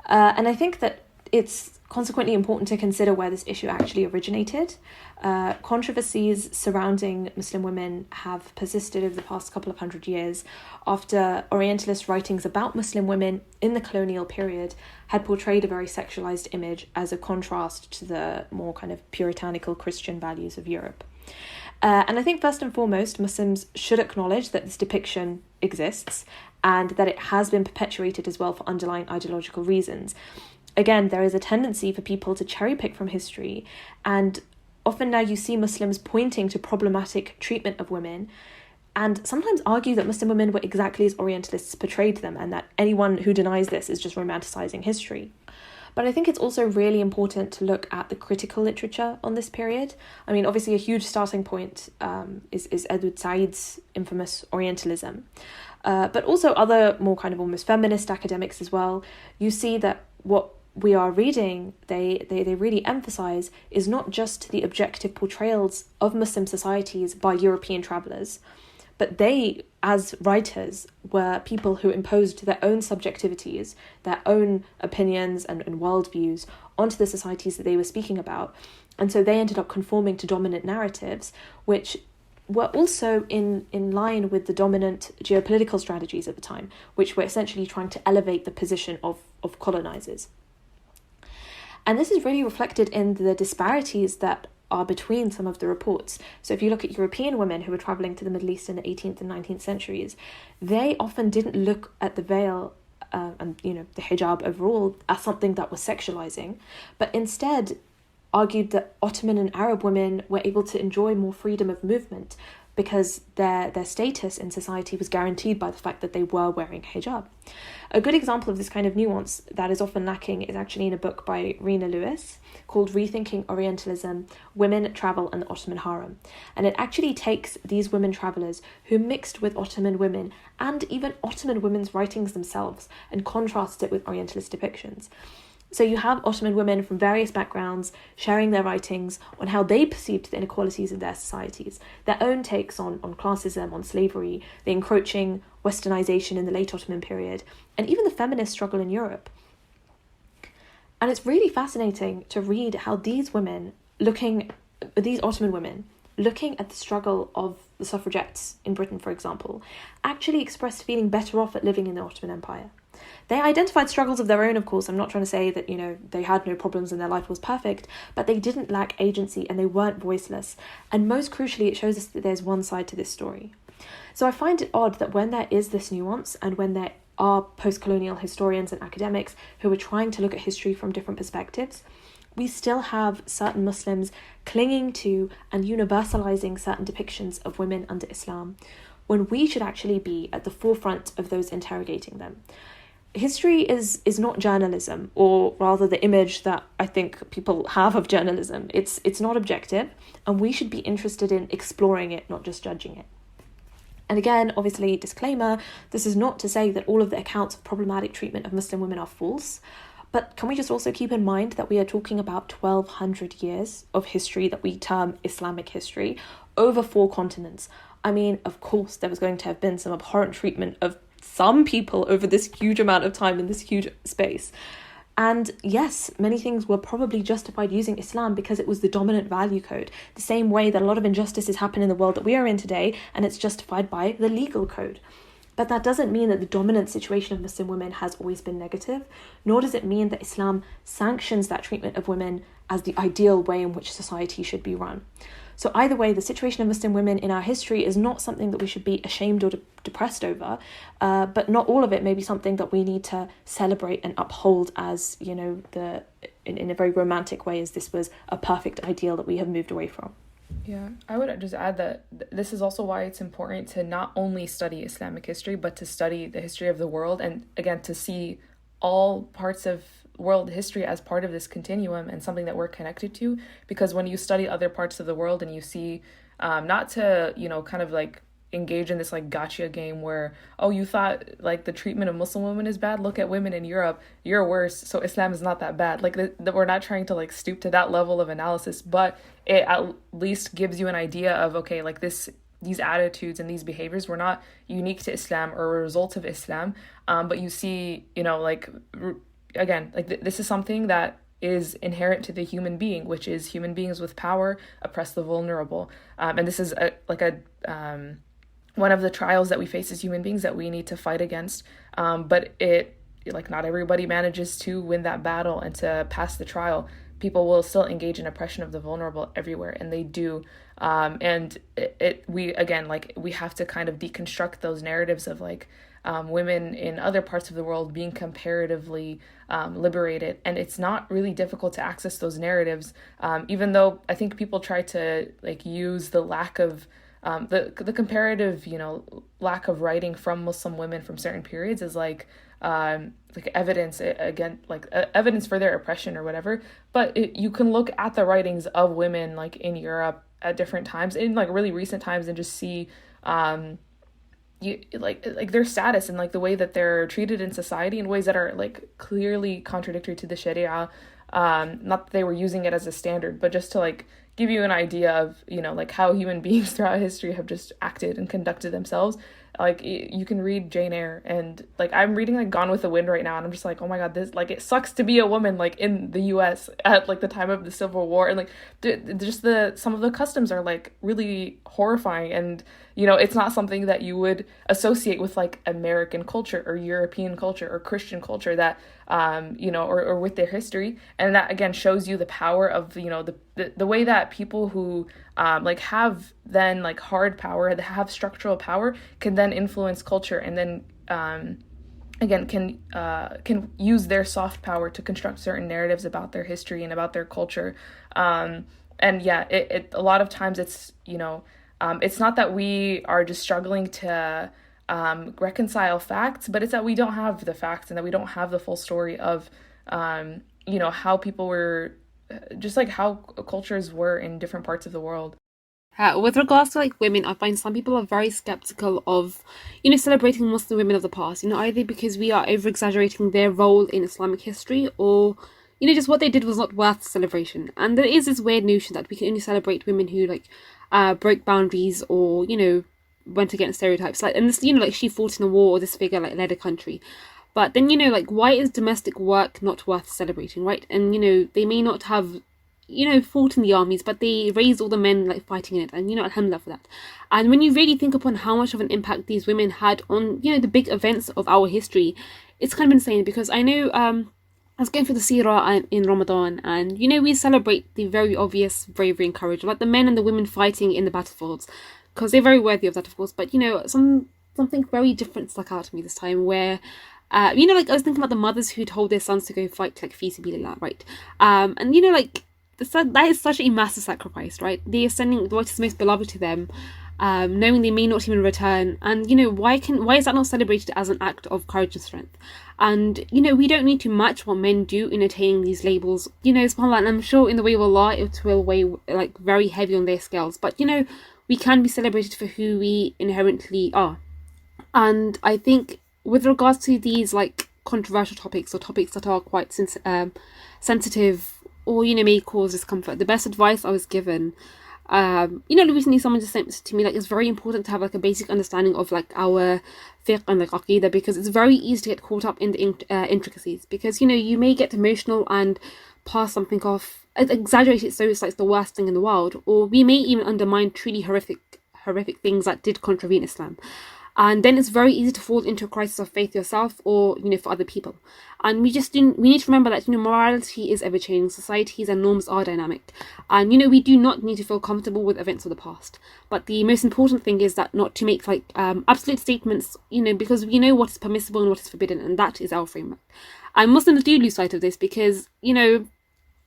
And I think that it's consequently important to consider where this issue actually originated. Controversies surrounding Muslim women have persisted over the past couple of hundred years after Orientalist writings about Muslim women in the colonial period had portrayed a very sexualized image as a contrast to the more kind of puritanical Christian values of Europe. And I think first and foremost, Muslims should acknowledge that this depiction exists and that it has been perpetuated as well for underlying ideological reasons. Again, there is a tendency for people to cherry pick from history, and often now you see Muslims pointing to problematic treatment of women and sometimes argue that Muslim women were exactly as Orientalists portrayed them, and that anyone who denies this is just romanticizing history. But I think it's also really important to look at the critical literature on this period. I mean, obviously a huge starting point is Edward Said's infamous Orientalism, but also other more kind of almost feminist academics as well. You see that what we are reading, they really emphasize, is not just the objective portrayals of Muslim societies by European travellers, but they, as writers, were people who imposed their own subjectivities, their own opinions and worldviews onto the societies that they were speaking about. And so they ended up conforming to dominant narratives, which were also in line with the dominant geopolitical strategies at the time, which were essentially trying to elevate the position of colonizers. And this is really reflected in the disparities that are between some of the reports. So if you look at European women who were travelling to the Middle East in the 18th and 19th centuries, they often didn't look at the veil and, you know, the hijab overall as something that was sexualizing, but instead argued that Ottoman and Arab women were able to enjoy more freedom of movement because their status in society was guaranteed by the fact that they were wearing hijab. A good example of this kind of nuance that is often lacking is actually in a book by Rena Lewis called Rethinking Orientalism, Women, Travel and the Ottoman Harem. And it actually takes these women travellers who mixed with Ottoman women and even Ottoman women's writings themselves and contrasts it with Orientalist depictions. So you have Ottoman women from various backgrounds sharing their writings on how they perceived the inequalities in their societies, their own takes on classism, on slavery, the encroaching westernization in the late Ottoman period, and even the feminist struggle in Europe. And it's really fascinating to read how these Ottoman women, looking at the struggle of the suffragettes in Britain, for example, actually expressed feeling better off at living in the Ottoman Empire. They identified struggles of their own, of course. I'm not trying to say that, you know, they had no problems and their life was perfect, but they didn't lack agency and they weren't voiceless. And most crucially, it shows us that there's one side to this story. So I find it odd that when there is this nuance and when there are post-colonial historians and academics who are trying to look at history from different perspectives, we still have certain Muslims clinging to and universalizing certain depictions of women under Islam, when we should actually be at the forefront of those interrogating them. History is not journalism, or rather the image that I think people have of journalism. It's not objective, and we should be interested in exploring it, not just judging it. And again, obviously, disclaimer, this is not to say that all of the accounts of problematic treatment of Muslim women are false, but can we just also keep in mind that we are talking about 1,200 years of history that we term Islamic history over 4 continents. I mean, of course, there was going to have been some abhorrent treatment of some people over this huge amount of time in this huge space. And yes, many things were probably justified using Islam because it was the dominant value code, the same way that a lot of injustices happen in the world that we are in today, and it's justified by the legal code. But that doesn't mean that the dominant situation of Muslim women has always been negative, nor does it mean that Islam sanctions that treatment of women as the ideal way in which society should be run. So either way, the situation of Muslim women in our history is not something that we should be ashamed or depressed over, but not all of it may be something that we need to celebrate and uphold as, you know, in a very romantic way, as this was a perfect ideal that we have moved away from. Yeah, I would just add that this is also why it's important to not only study Islamic history, but to study the history of the world, and again, to see all parts of world history as part of this continuum and something that we're connected to. Because when you study other parts of the world and you see, not to, you know, kind of like engage in this like gotcha game where, oh, you thought like the treatment of Muslim women is bad, look at women in Europe, you're worse, so Islam is not that bad. Like we're not trying to like stoop to that level of analysis, but it at least gives you an idea of, okay, like these attitudes and these behaviors were not unique to Islam or a result of Islam, but you see, you know, like again, like this is something that is inherent to the human being, which is human beings with power oppress the vulnerable, and this is one of the trials that we face as human beings that we need to fight against. But not everybody manages to win that battle and to pass the trial. People will still engage in oppression of the vulnerable everywhere, and they do. And we have to kind of deconstruct those narratives of like women in other parts of the world being comparatively liberated. And it's not really difficult to access those narratives, even though I think people try to like use the lack of the comparative, you know, lack of writing from Muslim women from certain periods as like evidence evidence for their oppression or whatever. But you can look at the writings of women like in Europe at different times, in like really recent times, and just see their status and like the way that they're treated in society in ways that are like clearly contradictory to the Sharia. Not that they were using it as a standard, but just to like give you an idea of, you know, like how human beings throughout history have just acted and conducted themselves. Like you can read Jane Eyre, and like I'm reading like Gone with the Wind right now, and I'm just like, oh my god, this like it sucks to be a woman like in the US at like the time of the Civil War, and like some of the customs are like really horrifying, and you know, it's not something that you would associate with like American culture or European culture or Christian culture that or with their history. And that again shows you the power of, you know, the way that people who have then like hard power, that have structural power, can then influence culture, and then can use their soft power to construct certain narratives about their history and about their culture. And yeah, it a lot of times it's, you know, it's not that we are just struggling to reconcile facts, but it's that we don't have the facts and that we don't have the full story of how people were, just like how cultures were in different parts of the world. With regards to like women, I find some people are very skeptical of, you know, celebrating Muslim women of the past, you know, either because we are over exaggerating their role in Islamic history, or, you know, just what they did was not worth celebration. And there is this weird notion that we can only celebrate women who like broke boundaries, or, you know, went against stereotypes, like, and this, you know, like she fought in a war, or this figure like led a country. But then, you know, like, why is domestic work not worth celebrating, right? And, you know, they may not have, you know, fought in the armies, but they raised all the men like fighting in it, and, you know, alhamdulillah for that. And when you really think upon how much of an impact these women had on, you know, the big events of our history, it's kind of insane. Because I know I was going through the seerah in Ramadan, and, you know, we celebrate the very obvious bravery and courage, like the men and the women fighting in the battlefields. because they're very worthy of that, of course. But something very different stuck out to me this time, where like I was thinking about the mothers who told their sons to go fight like fi sabilillah, right? And like that is such a massive sacrifice, right? They are sending what is most beloved to them, knowing they may not even return. And why is that not celebrated as an act of courage and strength? And we don't need to match what men do in attaining these labels. SubhanAllah, and I'm sure in the way of Allah it will weigh like very heavy on their scales. But we can be celebrated for who we inherently are. And I think with regards to these like controversial topics or topics that are quite sensitive or may cause discomfort, the best advice I was given, recently someone just said to me, like, it's very important to have like a basic understanding of like our fiqh and like aqidah, because it's very easy to get caught up in the intricacies, because you may get emotional and pass something off, exaggerate it so it's like the worst thing in the world, or we may even undermine truly horrific things that did contravene Islam. And then it's very easy to fall into a crisis of faith yourself or, for other people. And we need to remember that, morality is ever changing. Societies and norms are dynamic. And, we do not need to feel comfortable with events of the past. But the most important thing is that not to make like absolute statements, because we know what is permissible and what is forbidden. And that is our framework. And Muslims do lose sight of this because,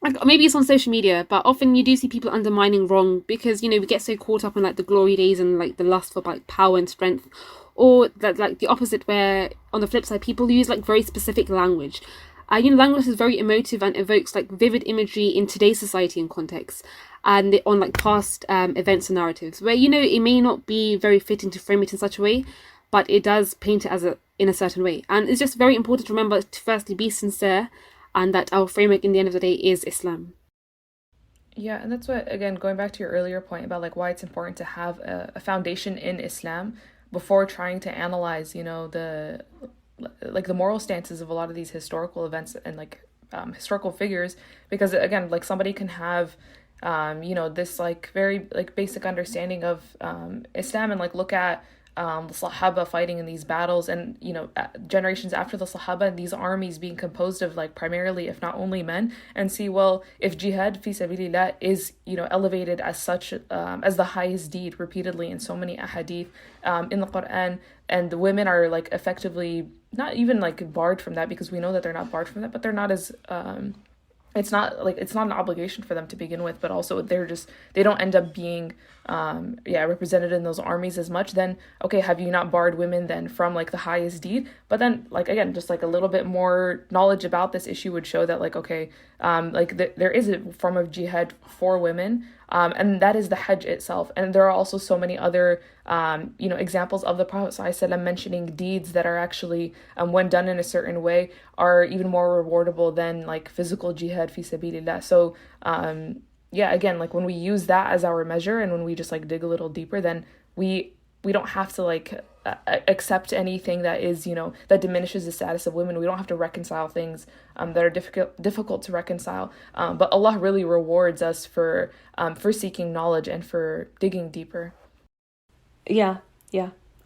like maybe it's on social media, but often you do see people undermining wrong because, we get so caught up in like the glory days and like the lust for like power and strength, or that like the opposite, where on the flip side, people use like very specific language. Language is very emotive and evokes like vivid imagery in today's society and context, and on like past events and narratives where, it may not be very fitting to frame it in such a way, but it does paint it in a certain way. And it's just very important to remember to firstly be sincere, and that our framework in the end of the day is Islam. Yeah, and that's what, again, going back to your earlier point about like why it's important to have a foundation in Islam before trying to analyze, the moral stances of a lot of these historical events and like historical figures, because again, like somebody can have this like very like basic understanding of Islam and like look at the Sahaba fighting in these battles, and generations after the Sahaba, these armies being composed of like primarily, if not only, men, and see, well, if jihad fi sabilillah is elevated as such as the highest deed repeatedly in so many ahadith in the Quran, and the women are like effectively not even like barred from that, because we know that they're not barred from that, but they're not as it's not an obligation for them to begin with, but also they don't end up being represented in those armies as much. Then okay, have you not barred women then from like the highest deed? But then like again, just like a little bit more knowledge about this issue would show that like okay, there is a form of jihad for women, and that is the Hajj itself. And there are also so many other examples of the Prophet ﷺ mentioning deeds that are actually when done in a certain way are even more rewardable than like physical jihad fi sabilillah. So again, like when we use that as our measure, and when we just like dig a little deeper, then we don't have to like accept anything that is that diminishes the status of women. We don't have to reconcile things that are difficult to reconcile, but Allah really rewards us for seeking knowledge and for digging deeper. Yeah,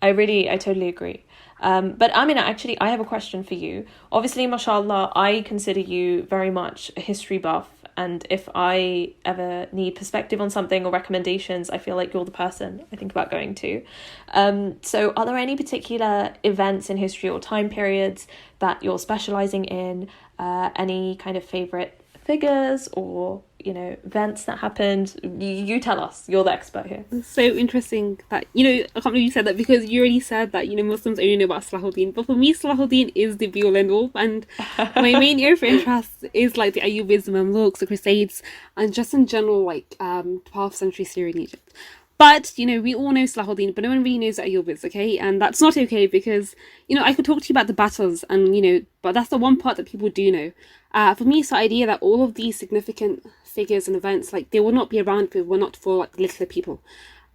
I totally agree. But Amina, actually, I have a question for you. Obviously, mashallah, I consider you very much a history buff, and if I ever need perspective on something or recommendations, I feel like you're the person I think about going to. So are there any particular events in history or time periods that you're specializing in? Any kind of favorite figures or events that happened? You tell us, you're the expert here. It's so interesting that I can't believe you said that, because you already said that Muslims only know about Salahuddin, but for me Salahuddin is the be all end all, and my main area of interest is like the Ayyubids, the Mamluks, the Crusades, and just in general like 12th century Syria and Egypt. But, we all know Salahuddin, but no one really knows the Ayyubids, okay? And that's not okay, because, I could talk to you about the battles and, but that's the one part that people do know. For me, it's the idea that all of these significant figures and events, like, they will not be around if it were not for, like, littler people.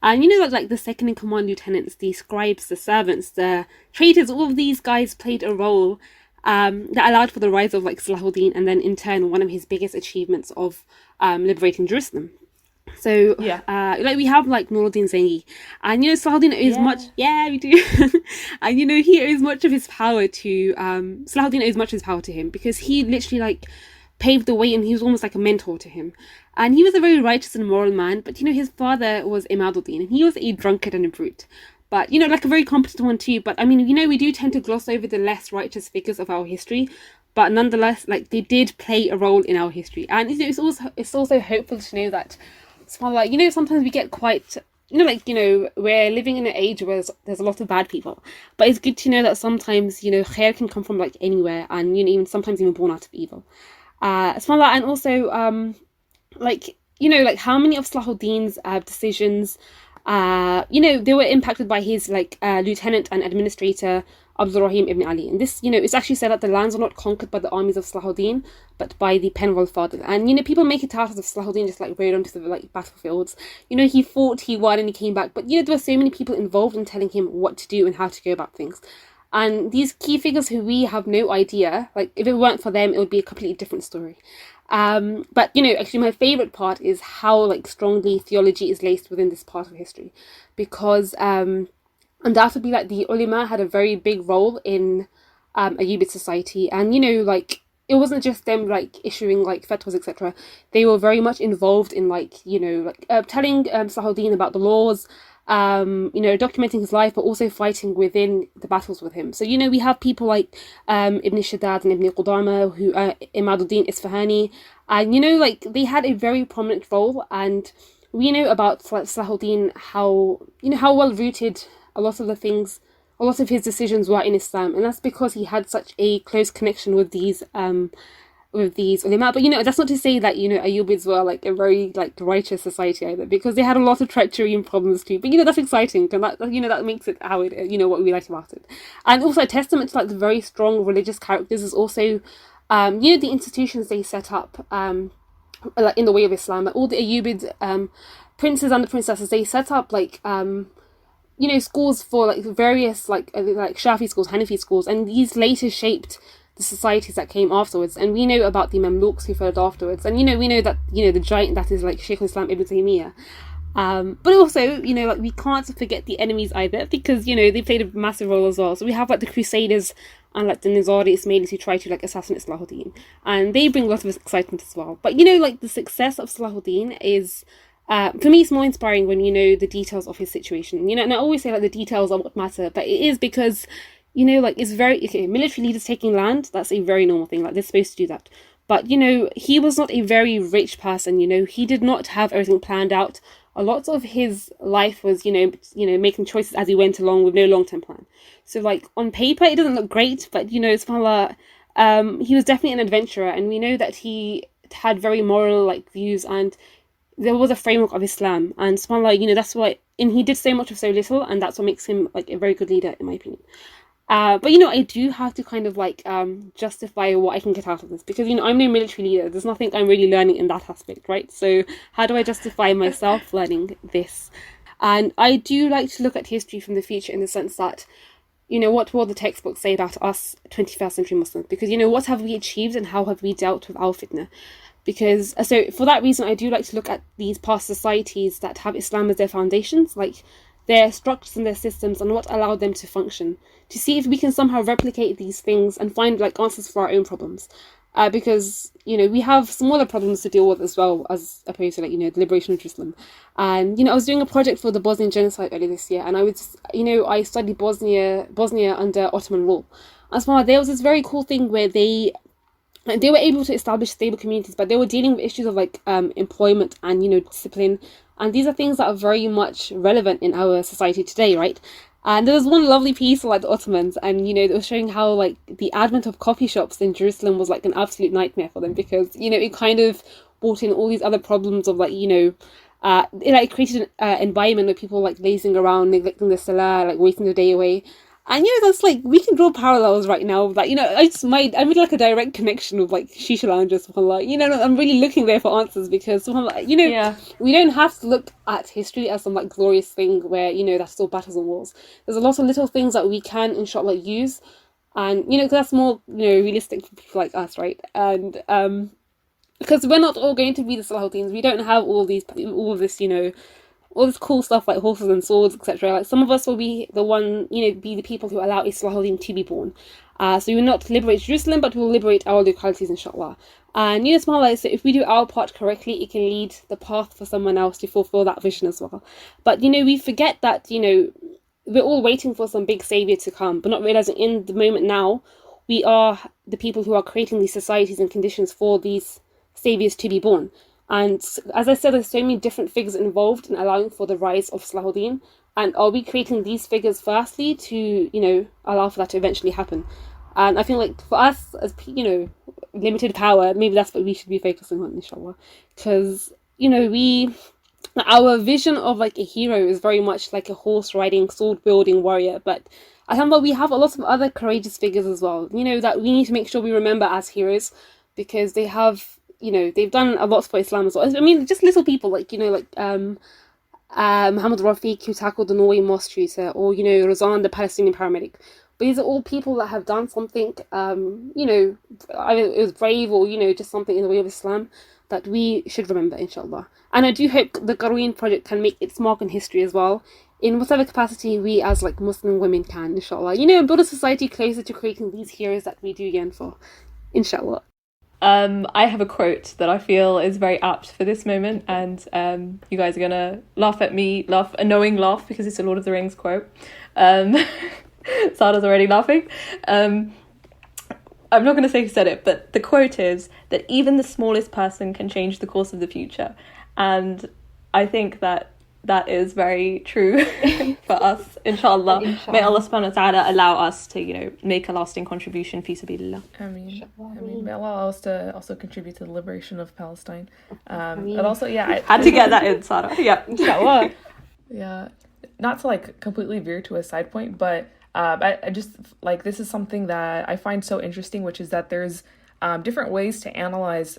And, like, the second-in-command lieutenants, the scribes, the servants, the traitors, all of these guys played a role that allowed for the rise of, like, Salahuddin, and then, in turn, one of his biggest achievements of liberating Jerusalem. So, we have, like, Nuruddin Zengi. And, Salahuddin owes much... Yeah, we do. And, he owes much of his power to... Salahuddin owes much of his power to him, because he literally, like, paved the way, and he was almost like a mentor to him. And he was a very righteous and moral man, but his father was Imaduddin, and he was a drunkard and a brute. But, like a very competent one too. But I mean, we do tend to gloss over the less righteous figures of our history. But nonetheless, like, they did play a role in our history. And it's also hopeful to know that, sometimes we get quite, we're living in an age where there's a lot of bad people. But it's good to know that sometimes, khair can come from, like, anywhere. And, even sometimes even born out of evil. And also, how many of Salahuddin's decisions, they were impacted by his, lieutenant and administrator, Abdul Rahim ibn Ali. And this, it's actually said that the lands were not conquered by the armies of Salahuddin, but by the pen of al-Fadil. And, people make it out as if Salahuddin just, rode onto the, battlefields. He fought, he won, and he came back. But, there were so many people involved in telling him what to do and how to go about things. And these key figures who we have no idea, if it weren't for them, it would be a completely different story. But, actually my favourite part is how, strongly theology is laced within this part of history. Because, undoubtedly, the ulama had a very big role in Ayyubid society. And, it wasn't just them, issuing, fatwas, etc. They were very much involved in, telling Salahuddin about the laws, documenting his life, but also fighting within the battles with him. So, we have people like Ibn Shaddad and Ibn Qudama, who Imaduddin Isfahani, and, they had a very prominent role. And we know about Salahuddin, how well rooted a lot of his decisions were in Islam, and that's because he had such a close connection with these ulama. But that's not to say that Ayyubids were a very righteous society either, because they had a lot of treachery and problems too. But that's exciting, and that that makes it how it what we like about it. And also a testament to the very strong religious characters is also the institutions they set up in the way of Islam. All the Ayyubid princes and the princesses, they set up schools for various Shafi schools, Hanafi schools, and these later shaped the societies that came afterwards. And we know about the Mamluks who followed afterwards, and we know that the giant that is Shaykh al-Islam Ibn Taymiyyah. But also, we can't forget the enemies either, because they played a massive role as well. So we have the Crusaders and the Nizari Ismailis who try to assassinate Salahuddin, and they bring a lot of excitement as well. But the success of Salahuddin is, for me, it's more inspiring when the details of his situation. And I always say the details are what matter, but it is because it's very military leaders taking land. That's a very normal thing. They're supposed to do that. But he was not a very rich person. He did not have everything planned out. A lot of his life was making choices as he went along with no long-term plan. So on paper it doesn't look great, but subhanAllah, he was definitely an adventurer, and we know that he had very moral views, and there was a framework of Islam, and subhanAllah, that's why, and he did so much of so little, and that's what makes him a very good leader in my opinion. But I do have to kind of justify what I can get out of this, because I'm no military leader. There's nothing I'm really learning in that aspect, right? So how do I justify myself learning this? And I do like to look at history from the future, in the sense that what will the textbooks say about us 21st century Muslims? Because what have we achieved and how have we dealt with our fitna? Because, so for that reason, I do like to look at these past societies that have Islam as their foundations, their structures and their systems, and what allowed them to function, to see if we can somehow replicate these things and find answers for our own problems. Because we have smaller problems to deal with as well, as opposed to the liberation of Jerusalem. And I was doing a project for the Bosnian genocide earlier this year, and I studied Bosnia under Ottoman rule. As well, there was this very cool thing where they were able to establish stable communities, but they were dealing with issues of employment and discipline. And these are things that are very much relevant in our society today, right? And there was one lovely piece of the Ottomans, and they were showing how the advent of coffee shops in Jerusalem was an absolute nightmare for them, because it kind of brought in all these other problems of it created an environment where people lazing around, neglecting the salah, wasting the day away. And that's we can draw parallels right now. I made a direct connection with shisha lounges. I'm really looking there for answers, because Yeah. we don't have to look at history as some glorious thing where that's all battles and wars. There's a lot of little things that we can inshallah use, and because that's more realistic for people like us, right? And because we're not all going to be the Salahuddins, we don't have all this all this cool stuff like horses and swords, etc. Like some of us will be the one, be the people who allow Islahuddin to be born. So we will not liberate Jerusalem, but we will liberate our localities, inshallah. And subhanAllah, so if we do our part correctly, it can lead the path for someone else to fulfill that vision as well. But we forget that we're all waiting for some big savior to come, but not realizing in the moment now, we are the people who are creating these societies and conditions for these saviors to be born. And as I said, there's so many different figures involved in allowing for the rise of Salahuddin. And are we creating these figures firstly to, allow for that to eventually happen? And I feel like for us, as, limited power, maybe that's what we should be focusing on, inshallah. Because, our vision of like a hero is very much like a horse riding, sword wielding warrior. But alhamdulillah, we have a lot of other courageous figures as well, that we need to make sure we remember as heroes, because they have, they've done a lot for Islam as well. I mean, just little people like, Muhammad Rafiq, who tackled the Norway mosque shooter, or, Razan, the Palestinian paramedic. But these are all people that have done something, either it was brave or, just something in the way of Islam that we should remember, inshallah. And I do hope the Qarawiyyin Project can make its mark in history as well, in whatever capacity we as like Muslim women can, inshallah. Build a society closer to creating these heroes that we do yearn for, inshallah. I have a quote that I feel is very apt for this moment, and you guys are gonna laugh at me, a knowing laugh, because it's a Lord of the Rings quote. Sada's already laughing. I'm not going to say who said it, but the quote is that even the smallest person can change the course of the future. And I think that is very true for us, inshallah. May Allah subhanahu wa ta'ala allow us to, make a lasting contribution, fi sabilillah. May Allah also contribute to the liberation of Palestine. And also, I had to get that in, Sada. Yeah. Inshallah. Yeah. Not to like completely veer to a side point, but I just like, this is something that I find so interesting, which is that there's different ways to analyze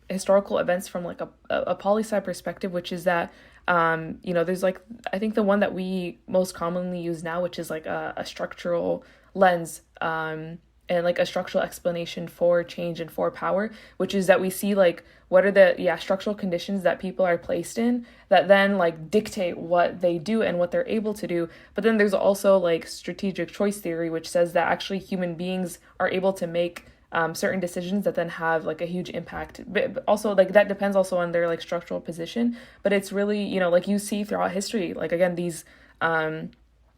historical events from like a poli-sci perspective, which is that there's like, I think the one that we most commonly use now, which is like a structural lens and like a structural explanation for change and for power, which is that we see like what are the structural conditions that people are placed in that then like dictate what they do and what they're able to do. But then there's also like strategic choice theory, which says that actually human beings are able to make certain decisions that then have like a huge impact. But also like that depends also on their like structural position. But it's really, like you see throughout history, like again, these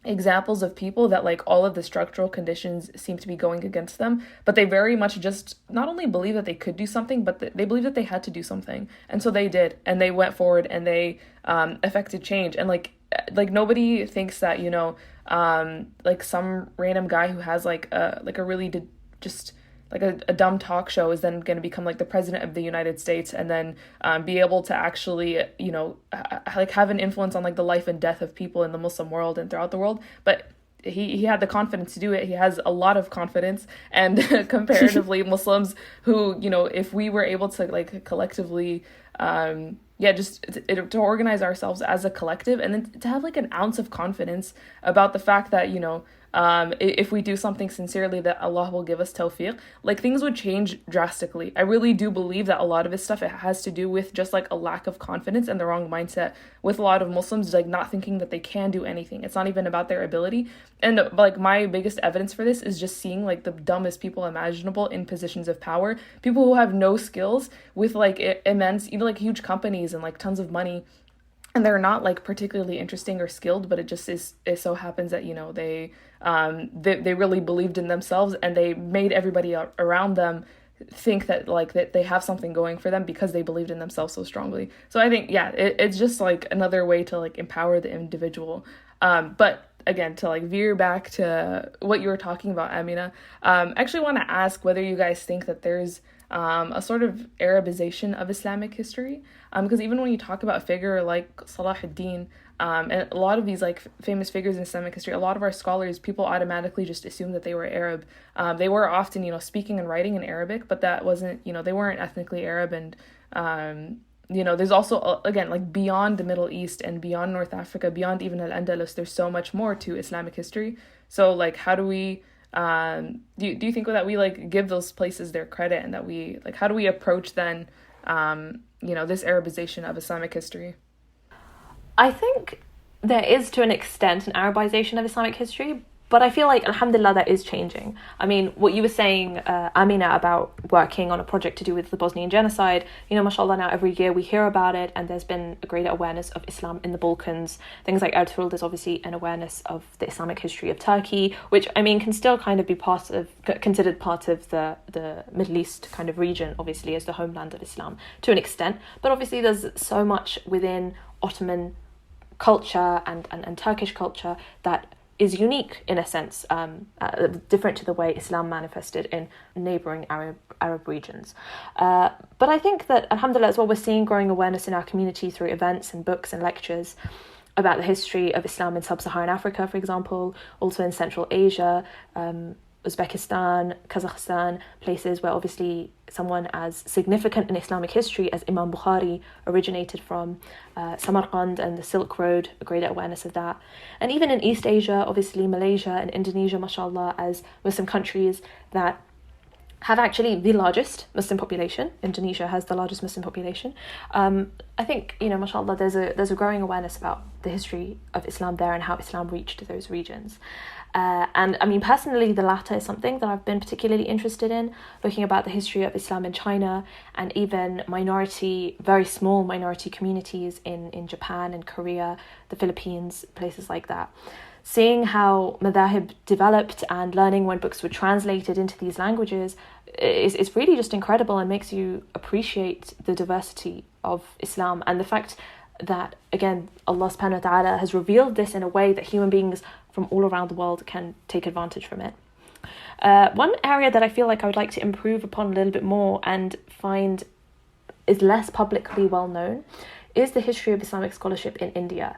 examples of people that like all of the structural conditions seem to be going against them, but they very much just not only believe that they could do something, but they believe that they had to do something, and so they did, and they went forward and they affected change. And like nobody thinks that like some random guy who has like a really just like a dumb talk show is then going to become like the president of the United States and then be able to actually, like have an influence on like the life and death of people in the Muslim world and throughout the world. But he had the confidence to do it. He has a lot of confidence, and comparatively Muslims who, if we were able to like collectively, to organize ourselves as a collective and then to have like an ounce of confidence about the fact that, if we do something sincerely, that Allah will give us tawfiq, like things would change drastically. I really do believe that a lot of this stuff, it has to do with just like a lack of confidence and the wrong mindset with a lot of Muslims, like not thinking that they can do anything. It's not even about their ability. And like my biggest evidence for this is just seeing like the dumbest people imaginable in positions of power, people who have no skills with like immense, like huge companies and like tons of money. And they're not like particularly interesting or skilled, but it just it so happens that, they really believed in themselves, and they made everybody around them think that like that they have something going for them because they believed in themselves so strongly. So I think, it's just like another way to like empower the individual. But again, to like veer back to what you were talking about, Amina, I actually want to ask whether you guys think that there's a sort of Arabization of Islamic history, because even when you talk about a figure like Salahuddin, and a lot of these like famous figures in Islamic history, a lot of our scholars, people automatically just assume that they were Arab. They were often, speaking and writing in Arabic, but that wasn't, they weren't ethnically Arab. And there's also, again, like beyond the Middle East and beyond North Africa, beyond even Al-Andalus, there's so much more to Islamic history. So like, how do we do you think that we like give those places their credit, and that we like, how do we approach then this Arabization of Islamic history? I think there is, to an extent, an Arabization of Islamic history, but I feel like, alhamdulillah, that is changing. I mean, what you were saying, Amina, about working on a project to do with the Bosnian genocide, mashallah, now every year we hear about it, and there's been a greater awareness of Islam in the Balkans. Things like Ertugrul, there's obviously an awareness of the Islamic history of Turkey, which, I mean, can still kind of be considered part of the Middle East kind of region, obviously, as the homeland of Islam, to an extent. But obviously there's so much within Ottoman culture and Turkish culture that is unique in a sense, different to the way Islam manifested in neighbouring Arab regions. But I think that, alhamdulillah, as well, we're seeing growing awareness in our community through events and books and lectures about the history of Islam in sub-Saharan Africa, for example, also in Central Asia, Uzbekistan, Kazakhstan, places where obviously someone as significant in Islamic history as Imam Bukhari originated from, Samarkand and the Silk Road, a greater awareness of that. And even in East Asia, obviously Malaysia and Indonesia, mashallah, as Muslim countries that have actually the largest Muslim population. Indonesia has the largest Muslim population. I think, mashallah, there's a growing awareness about the history of Islam there and how Islam reached those regions. And I mean, personally, the latter is something that I've been particularly interested in, looking about the history of Islam in China and even very small minority communities in Japan and Korea, the Philippines, places like that. Seeing how madhahib developed and learning when books were translated into these languages is really just incredible and makes you appreciate the diversity of Islam and the fact that, again, Allah subhanahu wa ta'ala has revealed this in a way that human beings from all around the world can take advantage from it. One area that I feel like I would like to improve upon a little bit more and find is less publicly well known is the history of Islamic scholarship in India.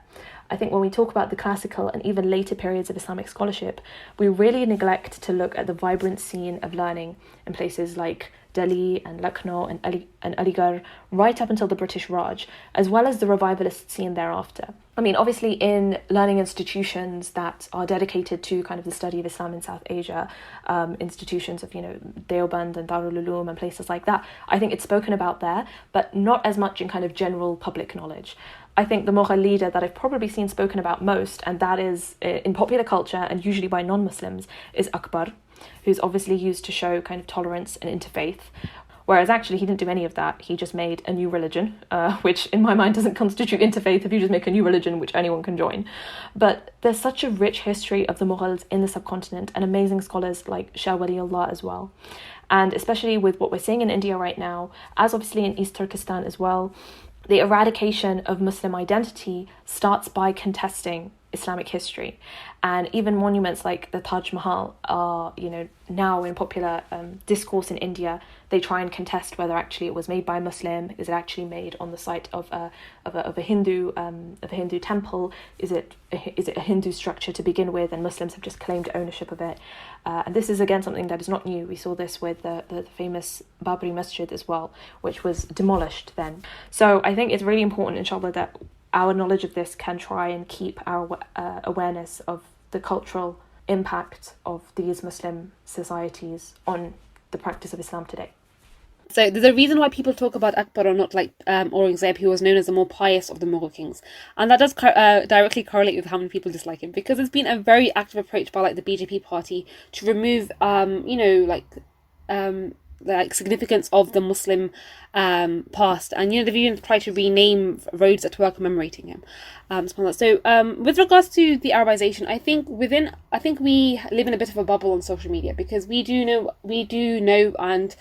I think when we talk about the classical and even later periods of Islamic scholarship, we really neglect to look at the vibrant scene of learning in places like Delhi and Lucknow and Aligarh right up until the British Raj, as well as the revivalist scene thereafter. I mean, obviously in learning institutions that are dedicated to kind of the study of Islam in South Asia, institutions of, Deoband and Darul Uloom and places like that, I think it's spoken about there, but not as much in kind of general public knowledge. I think the Mughal leader that I've probably seen spoken about most, and that is in popular culture and usually by non-Muslims, is Akbar, who's obviously used to show kind of tolerance and interfaith. Whereas actually he didn't do any of that. He just made a new religion, which in my mind doesn't constitute interfaith if you just make a new religion which anyone can join. But there's such a rich history of the Mughals in the subcontinent and amazing scholars like Shah Waliullah as well. And especially with what we're seeing in India right now, as obviously in East Turkestan as well, the eradication of Muslim identity starts by contesting Islamic history. And even monuments like the Taj Mahal are, now in popular discourse in India, they try and contest whether actually it was made by a Muslim. Is it actually made on the site of a Hindu temple? Is it a Hindu structure to begin with, and Muslims have just claimed ownership of it? And this is again something that is not new. We saw this with the famous Babri Masjid as well, which was demolished then. So I think it's really important, inshallah, that our knowledge of this can try and keep our awareness of the cultural impact of these Muslim societies on the practice of Islam today. So there's a reason why people talk about Akbar or not like Aurangzeb, who was known as the more pious of the Mughal kings. And that does directly correlate with how many people dislike him, because it's been a very active approach by the BJP party to remove, significance of the Muslim past, and they've even tried to rename roads that were commemorating him. So with regards to the Arabization, I think we live in a bit of a bubble on social media, because we do know and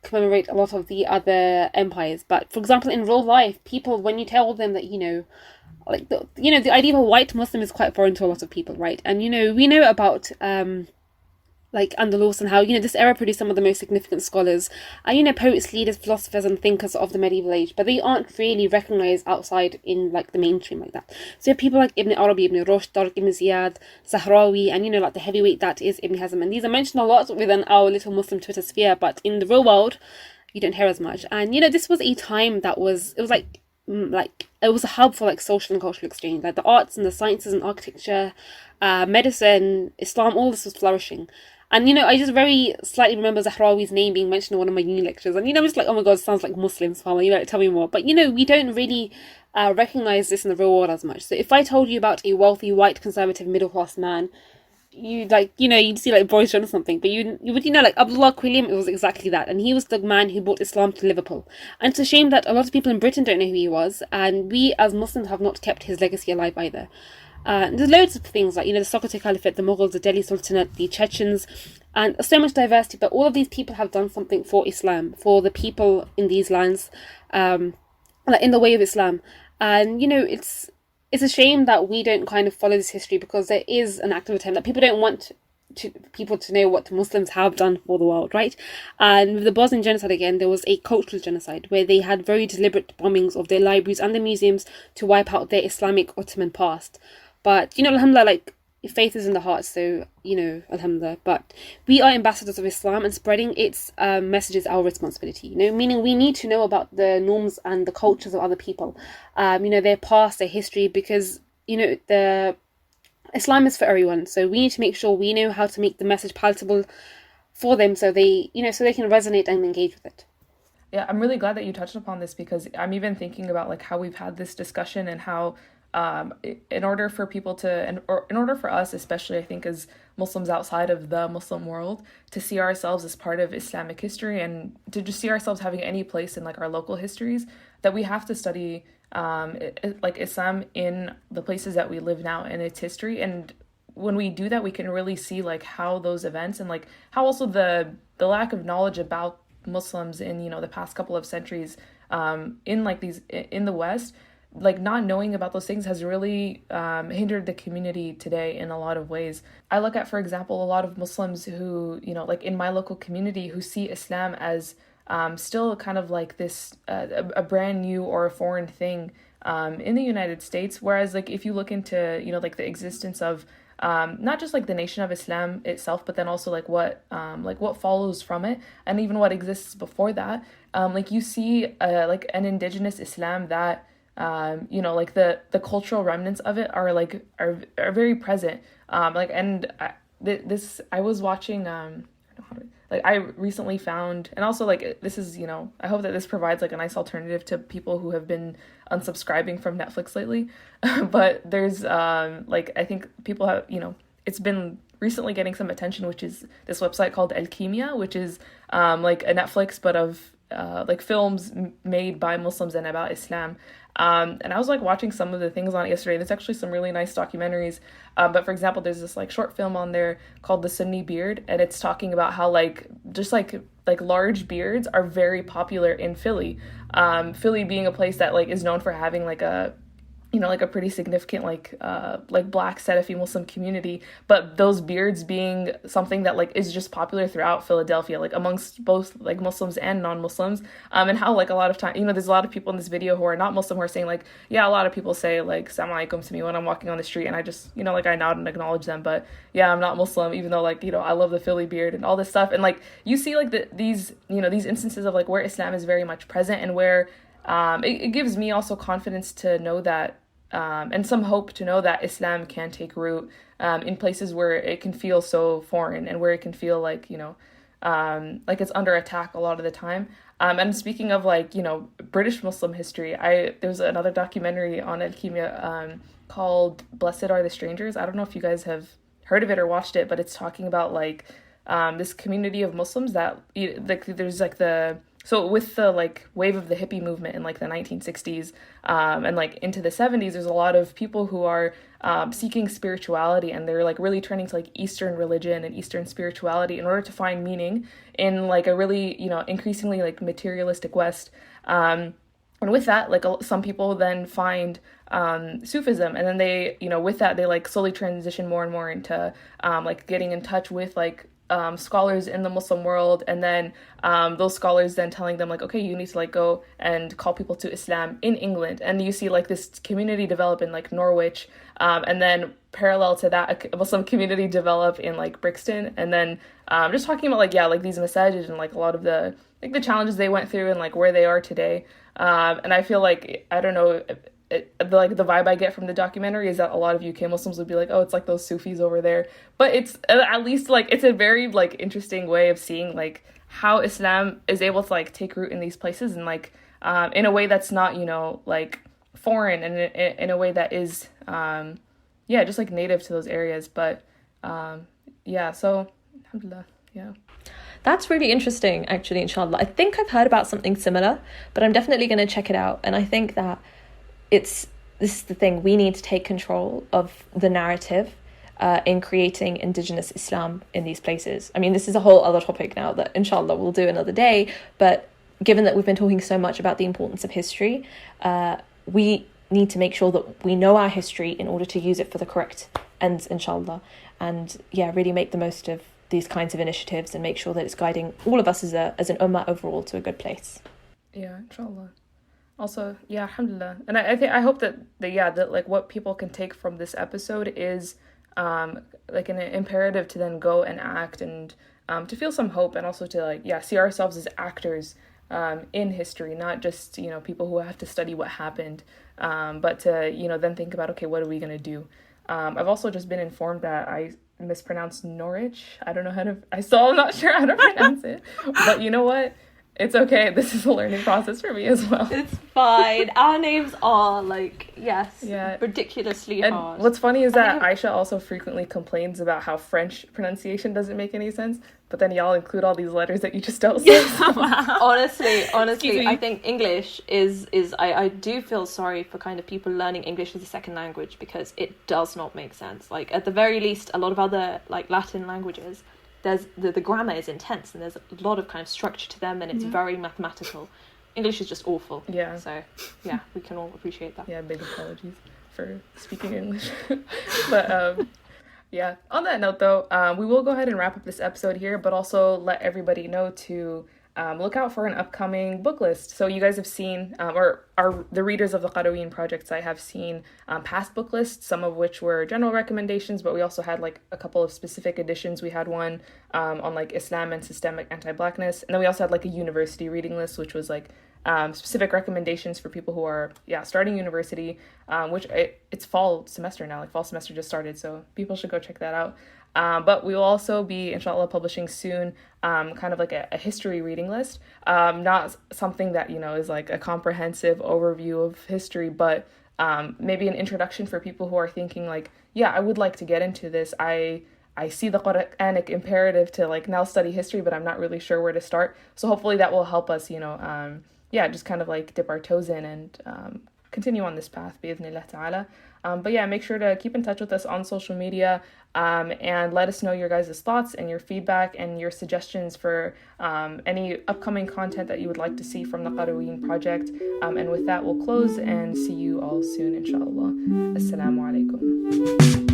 commemorate a lot of the other empires. But for example, in real life, people, when you tell them that the idea of a white Muslim is quite foreign to a lot of people, right? And we know about Andalus and how this era produced some of the most significant scholars, poets, leaders, philosophers and thinkers of the medieval age, but they aren't really recognized outside in the mainstream like that. So you have people like Ibn Arabi, Ibn Rushd, Tariq Ibn Ziyad, Sahrawi, and the heavyweight that is Ibn Hazm, and these are mentioned a lot within our little Muslim Twitter sphere, but in the real world you don't hear as much. And this was a time that was it was a hub for social and cultural exchange, the arts and the sciences and architecture, medicine, Islam, all this was flourishing. And, I just very slightly remember Zahrawi's name being mentioned in one of my uni lectures. And, I'm just like, oh my God, sounds like Muslims, tell me more. But, we don't really recognize this in the real world as much. So if I told you about a wealthy, white, conservative, middle-class man, you'd see like Boris Johnson or something, but you would like Abdullah Quilliam. It was exactly that, and he was the man who brought Islam to Liverpool. And it's a shame that a lot of people in Britain don't know who he was, and we as Muslims have not kept his legacy alive either. There's loads of things like the Socratic Caliphate, the Mughals, the Delhi Sultanate, the Chechens, and so much diversity. But all of these people have done something for Islam, for the people in these lands, like in the way of Islam. And it's a shame that we don't kind of follow this history, because there is an active attempt that people don't want people to know what the Muslims have done for the world, right? And with the Bosnian genocide, again, there was a cultural genocide where they had very deliberate bombings of their libraries and their museums to wipe out their Islamic Ottoman past. But, alhamdulillah, like, faith is in the heart, so, alhamdulillah. But we are ambassadors of Islam, and spreading its message is our responsibility, meaning we need to know about the norms and the cultures of other people, their past, their history, because, the Islam is for everyone. So we need to make sure we know how to make the message palatable for them, so they, so they can resonate and engage with it. Yeah, I'm really glad that you touched upon this, because I'm even thinking about like how we've had this discussion and how in order for people to, or in order for us, especially I think as Muslims outside of the Muslim world, to see ourselves as part of Islamic history and to just see ourselves having any place in like our local histories, that we have to study like Islam in the places that we live now and its history. And when we do that, we can really see like how those events and like how also the lack of knowledge about Muslims in the past couple of centuries in like these in the West, like not knowing about those things has really hindered the community today in a lot of ways. I look at, for example, a lot of Muslims who, like in my local community, who see Islam as still kind of like this, a brand new or a foreign thing in the United States. Whereas like if you look into, like the existence of not just like the Nation of Islam itself, but then also like what follows from it, and even what exists before that, like you see like an indigenous Islam that like the cultural remnants of it are very present. I was watching, I recently found, and also like this is, I hope that this provides like a nice alternative to people who have been unsubscribing from Netflix lately. But there's I think people have, it's been recently getting some attention, which is this website called Alchemia, which is like a Netflix but of like films made by Muslims and about Islam. And I was like watching some of the things on it yesterday. There's actually some really nice documentaries. But for example, there's this like short film on there called The Sunni Beard, and it's talking about how like just like large beards are very popular in Philly. Philly being a place that like is known for having like a like a pretty significant like black Salafi Muslim community, but those beards being something that like is just popular throughout Philadelphia, like amongst both like Muslims and non-Muslims, and how like a lot of time, there's a lot of people in this video who are not Muslim who are saying like, yeah, a lot of people say like Assalamu alaikum to me when I'm walking on the street, and I just like I nod and acknowledge them, but yeah, I'm not Muslim, even though like I love the Philly beard and all this stuff. And like you see like these instances of like where Islam is very much present, and where it gives me also confidence to know that and some hope to know that Islam can take root in places where it can feel so foreign, and where it can feel like, like it's under attack a lot of the time. And speaking of like, British Muslim history, there's another documentary on Alchemia called Blessed Are the Strangers. I don't know if you guys have heard of it or watched it, but it's talking about like this community of Muslims that like there's like so with the like wave of the hippie movement in like the 1960s and like into the 70s, there's a lot of people who are seeking spirituality, and they're like really turning to like Eastern religion and Eastern spirituality in order to find meaning in like a really, increasingly like materialistic West. And with that, like some people then find Sufism, and then they, with that, they like slowly transition more and more into like getting in touch with like scholars in the Muslim world, and then those scholars then telling them like, okay, you need to like go and call people to Islam in England. And you see like this community develop in like Norwich, and then parallel to that, a Muslim community develop in like Brixton. And then just talking about like, yeah, like these masajid and like a lot of the like the challenges they went through and like where they are today. And I feel like, I don't know like the vibe I get from the documentary is that a lot of UK Muslims would be like, oh, it's like those Sufis over there. But it's at least like it's a very like interesting way of seeing like how Islam is able to like take root in these places and like in a way that's not, you know, like foreign and in a way that is just like native to those areas. But so alhamdulillah, yeah. That's really interesting, actually, inshallah. I think I've heard about something similar, but I'm definitely going to check it out. And I think that this is the thing, we need to take control of the narrative in creating indigenous Islam in these places. I mean, this is a whole other topic now that, inshallah, we'll do another day. But given that we've been talking so much about the importance of history, we need to make sure that we know our history in order to use it for the correct ends, inshallah. And really make the most of these kinds of initiatives and make sure that it's guiding all of us as an ummah overall to a good place. Yeah, inshallah. Also, alhamdulillah. And I hope that like what people can take from this episode is like an imperative to then go and act and to feel some hope and also to like see ourselves as actors in history, not just, you know, people who have to study what happened, but to, you know, then think about, okay, what are we going to do? I've also just been informed that I mispronounced Norwich. I'm not sure how to pronounce it, but you know what? It's okay. This is a learning process for me as well. It's fine. Our names are ridiculously and hard. What's funny is that Aisha also frequently complains about how French pronunciation doesn't make any sense, but then y'all include all these letters that you just don't say. Honestly, I think English is I do feel sorry for kind of people learning English as a second language because it does not make sense. Like at the very least, a lot of other like Latin languages, there's the grammar is intense and there's a lot of kind of structure to them and it's very mathematical. English is just awful. Yeah. So we can all appreciate that. Yeah, big apologies for speaking English. But on that note though, we will go ahead and wrap up this episode here, but also let everybody know to look out for an upcoming book list. So you guys have seen, the readers of the Qarawiyyin Project site have seen past book lists, some of which were general recommendations, but we also had like a couple of specific editions. We had one on like Islam and systemic anti-blackness, and then we also had like a university reading list, which was like specific recommendations for people who are starting university, which it's fall semester now, like fall semester just started, so people should go check that out. But we will also be, inshallah, publishing soon kind of like a history reading list. Not something that, you know, is like a comprehensive overview of history, but maybe an introduction for people who are thinking like, I would like to get into this. I see the Quranic imperative to like now study history, but I'm not really sure where to start. So hopefully that will help us, you know, just kind of like dip our toes in and continue on this path, bi'idhnillah ta'ala. But make sure to keep in touch with us on social media and let us know your guys' thoughts and your feedback and your suggestions for any upcoming content that you would like to see from the Qarawiyyin Project. And with that, we'll close and see you all soon, inshallah. Assalamu alaikum.